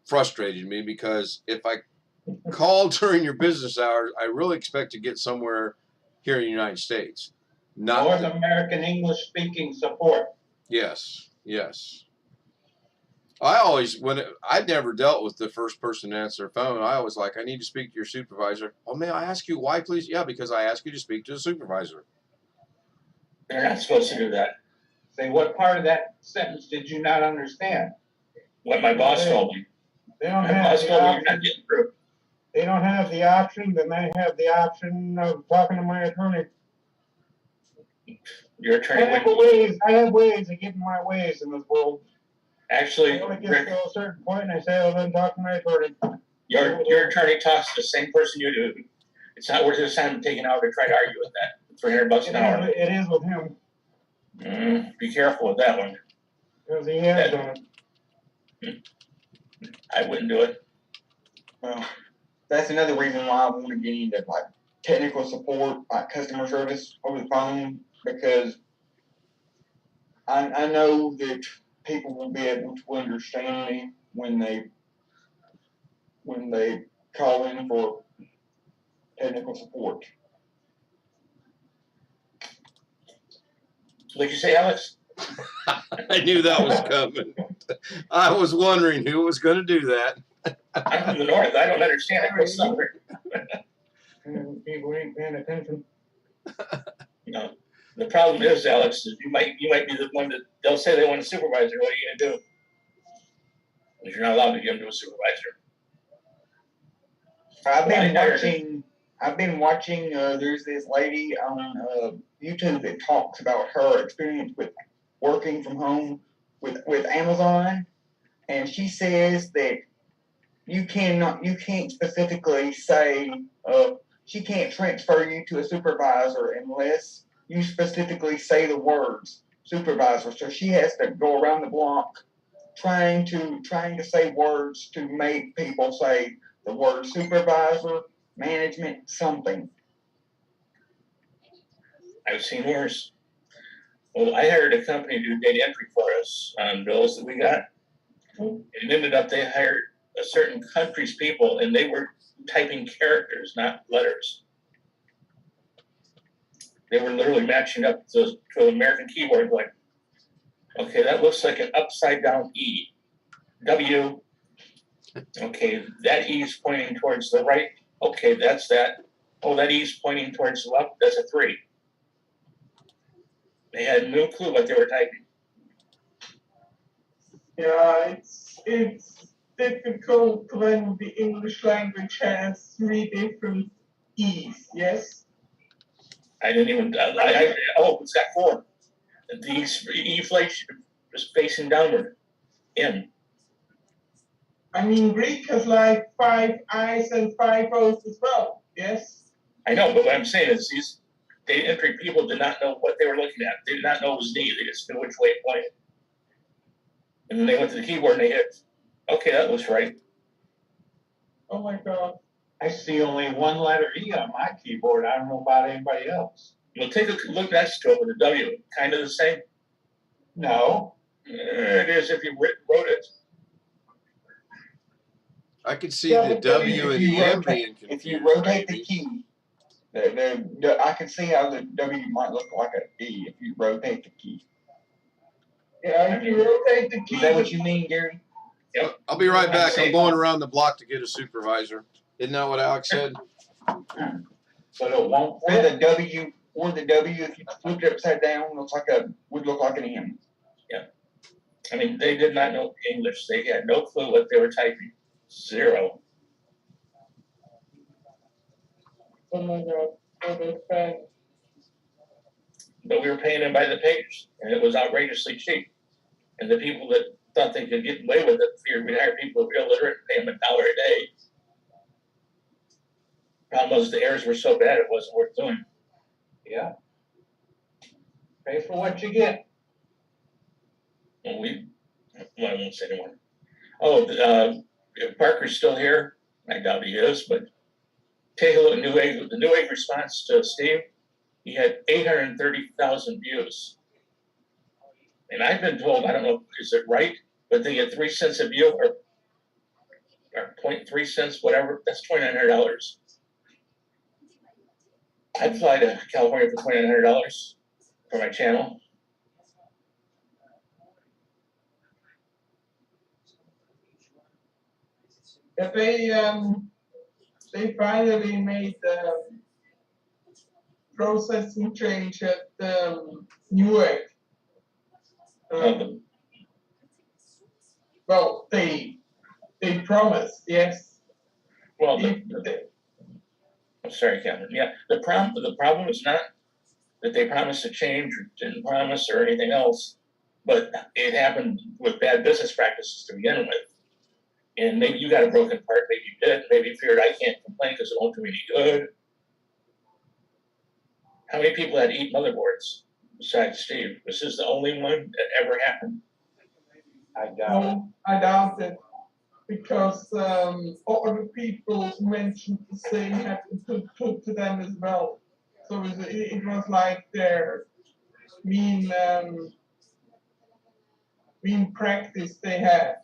frustrated me because if I call during your business hours, I really expect to get somewhere here in the United States. North American English speaking support. Yes. I'd never dealt with the first person to answer the phone. I was like, I need to speak to your supervisor. Oh, may I ask you why, please? Yeah, because I asked you to speak to the supervisor. They're not supposed to do that. Say, what part of that sentence did you not understand? What my boss told me. They don't My have boss the told me you're not option. getting through. They don't have the option, then they have the option of talking to my attorney. Your attorney I have ways of getting my ways in this world. actually, I only get Rick, to a certain point and I say, I'll then talk to my attorney. your attorney talks to the same person you do. It's not worth his time taking an hour to try to argue with that. $300 an hour. It is with him, Be careful with that one. because he has done it. I wouldn't do it. Well, that's another reason why I want to get into like technical support, like customer service over the phone, because I know that people will be able to understand me when they call in for technical support. What'd you say, Alex? I knew that was coming. I was wondering who was going to do that. I'm from the north. I don't understand it. What's up? And people ain't paying attention. No. The problem is, Alex, is you might be the one that they'll say they want a supervisor. What are you gonna do? Because you're not allowed to give them to a supervisor. I've been watching. There's this lady on YouTube that talks about her experience with working from home with Amazon, and she says that you can't specifically say she can't transfer you to a supervisor unless you specifically say the words supervisor. So she has to go around the block trying to say words to make people say the word supervisor, management, something. I've seen worse. Well, I hired a company to do data entry for us on bills that we got. It ended up they hired a certain country's people, and they were typing characters, not letters. They were literally matching up to an American keyboard, like, okay, that looks like an upside down E. W. Okay, that E is pointing towards the right. Okay, that's that. Oh, that E is pointing towards the left. That's a 3. They had no clue what they were typing. Yeah, it's difficult when the English language has 3 different E's, yes? I didn't even, it's got 4. The E inflation was facing downward. In. I mean, Greek has like 5 I's and 5 O's as well, yes? I know, but what I'm saying is these data entry people did not know what they were looking at. They did not know it was D. They just knew which way it pointed. And then they went to the keyboard and they hit, okay, that looks right. Oh my God. I see only 1 letter E on my keyboard. I don't know about anybody else. Well, take a look next to it with a W. Kind of the same. No. It is if you wrote it. I could see the W and the M being confused. If you rotate the key, I can see how the W might look like an E if you rotate the key. Yeah, if you rotate the key. Is that what you mean, Gary? Yep. I'll be right back. I'm going around the block to get a supervisor. Isn't that what Alex said? But it won't Or fit. the W, if you flip it upside down, would look like an M. I mean, they did not know English. They had no clue what they were typing. 0. Oh my God, what a fan. But we were paying them by the page, and it was outrageously cheap. And the people that thought they could get away with it figured we'd hire people who were illiterate and pay them $1 a day. Problem was the errors were so bad it wasn't worth doing. Yeah. Pay for what you get. And I won't say anymore. Oh, if Parker's still here, I doubt he is, but take a look at the Newegg response to Steve. He had 830,000 views. And I've been told, I don't know, is it right, but they get 3 cents a view or 0.3 cents, whatever, that's $2,900. I'd fly to California for $2,900 for my channel. Yeah, they finally made processing change at Newegg. Well, they promised, yes. Well, I'm sorry, Captain. Yeah, the problem is not that they promised to change or didn't promise or anything else, but it happened with bad business practices to begin with. And maybe you got a broken part, maybe you did, maybe you figured I can't complain because it won't do me any good. How many people had to eat motherboards besides Steve? Was this the only one that ever happened? I doubt it. I doubt it, because other people mentioned the same happened to them as well. So it was like their mean practice they had.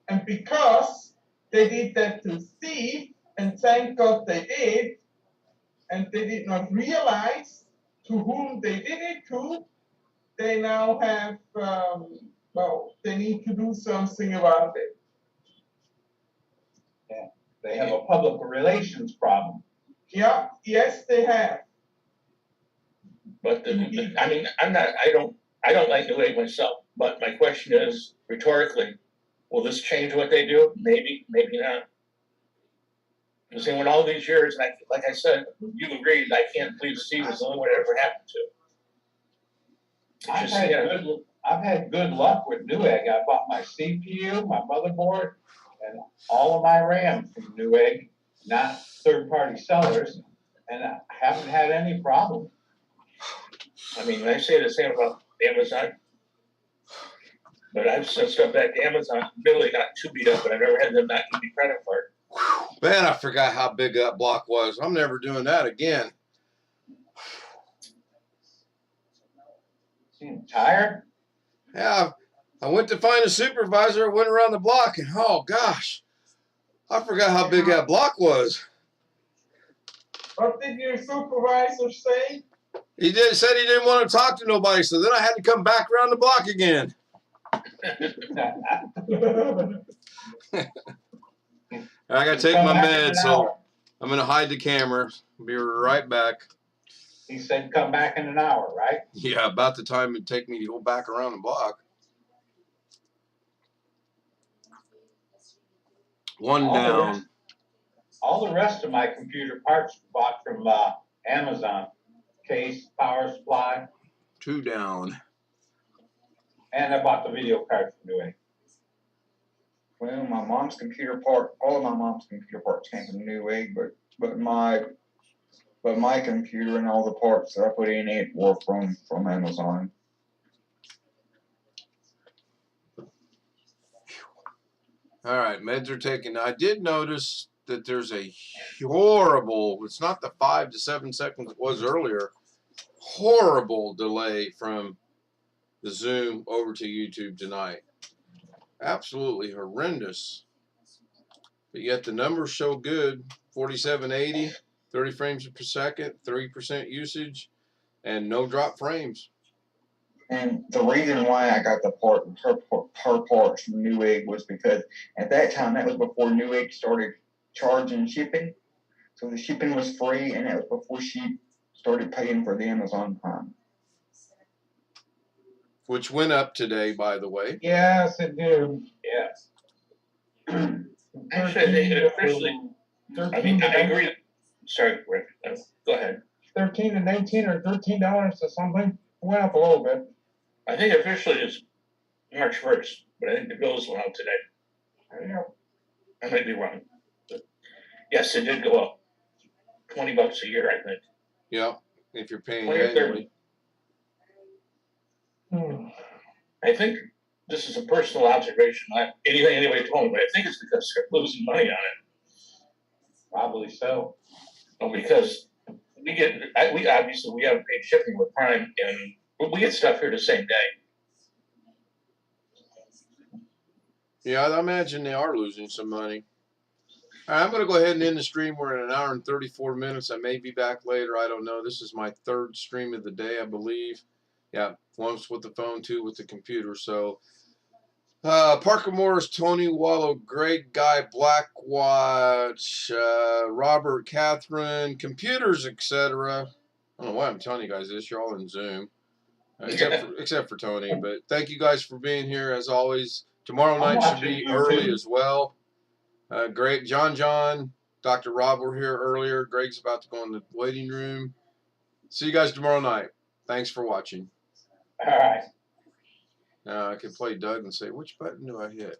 And because they did that to Steve, and thank God they did, and they did not realize to whom they did it to, they now have, well, they need to do something about it. Yeah, they have a public relations problem. Yeah, yes, they have. But I mean, I don't like Newegg myself, but my question is rhetorically, will this change what they do? Maybe, maybe not. Because in all these years, and like I said, you agreed, I can't believe Steve was the only one it ever happened to. I've had good luck with Newegg. I bought my CPU, my motherboard, and all of my RAM from Newegg, not third-party sellers, and I haven't had any problem. I mean, I say the same about Amazon, but I've sent stuff back to Amazon, really not too beat up, but I've never had them not give me credit for it. Man, I forgot how big that block was. I'm never doing that again. Seem tired? Yeah, I went to find a supervisor. I went around the block, and oh gosh, I forgot how big that block was. What did your supervisor say? He said he didn't want to talk to nobody, so then I had to come back around the block again. I gotta take my meds, so I'm gonna hide the camera. Be right back. He said come back in an hour, right? Yeah, about the time it'd take me to go back around the block. One down. All the rest of my computer parts bought from Amazon. Case, power supply. 2 down. And I bought the video card from Newegg. Well, my mom's computer part, all of my mom's computer parts came from Newegg, but my computer and all the parts that I put in it were from Amazon. All right, meds are taken. I did notice that there's a horrible, it's not the 5 to 7 seconds it was earlier, horrible delay from the Zoom over to YouTube tonight. Absolutely horrendous. But yet the numbers show good. 4780, 30 frames per second, 30% usage, and no drop frames. And the reason why I got her parts from Newegg was because at that time, that was before Newegg started charging shipping. So the shipping was free, and that was before she started paying for the Amazon Prime. Which went up today, by the way. Yes, it did. Yes. Actually, they officially, I mean, I agree. Sorry, Rick, go ahead. 13 and 18 or $13 or something. Went up a little bit. I think officially it's March 1st, but I think the bills went out today. Yeah. I might be wrong. But yes, it did go up. $20 a year, I think. Yeah, if you're paying 20 or 30. annually. I think this is a personal observation, not anything anybody told me, but I think it's because they're losing money on it. Probably so. Well, because we obviously we haven't paid shipping with Prime, and we get stuff here the same day. Yeah, I imagine they are losing some money. All right, I'm going to go ahead and end the stream. We're in 1 hour and 34 minutes. I may be back later. I don't know. This is my 3rd stream of the day, I believe. Yeah, once with the phone, 2 with the computer. So, Parker Morris, Tony Wallow, Greg Guy, Blackwatch, Robert, Catherine, computers, etc. I don't know why I'm telling you guys this. You're all in Zoom. except for Tony. But thank you guys for being here as always. Tomorrow I'm night should watching be YouTube. early as well. Great, John, Dr. Rob were here earlier. Greg's about to go in the waiting room. See you guys tomorrow night. Thanks for watching. All right. Now I can play Doug and say, which button do I hit?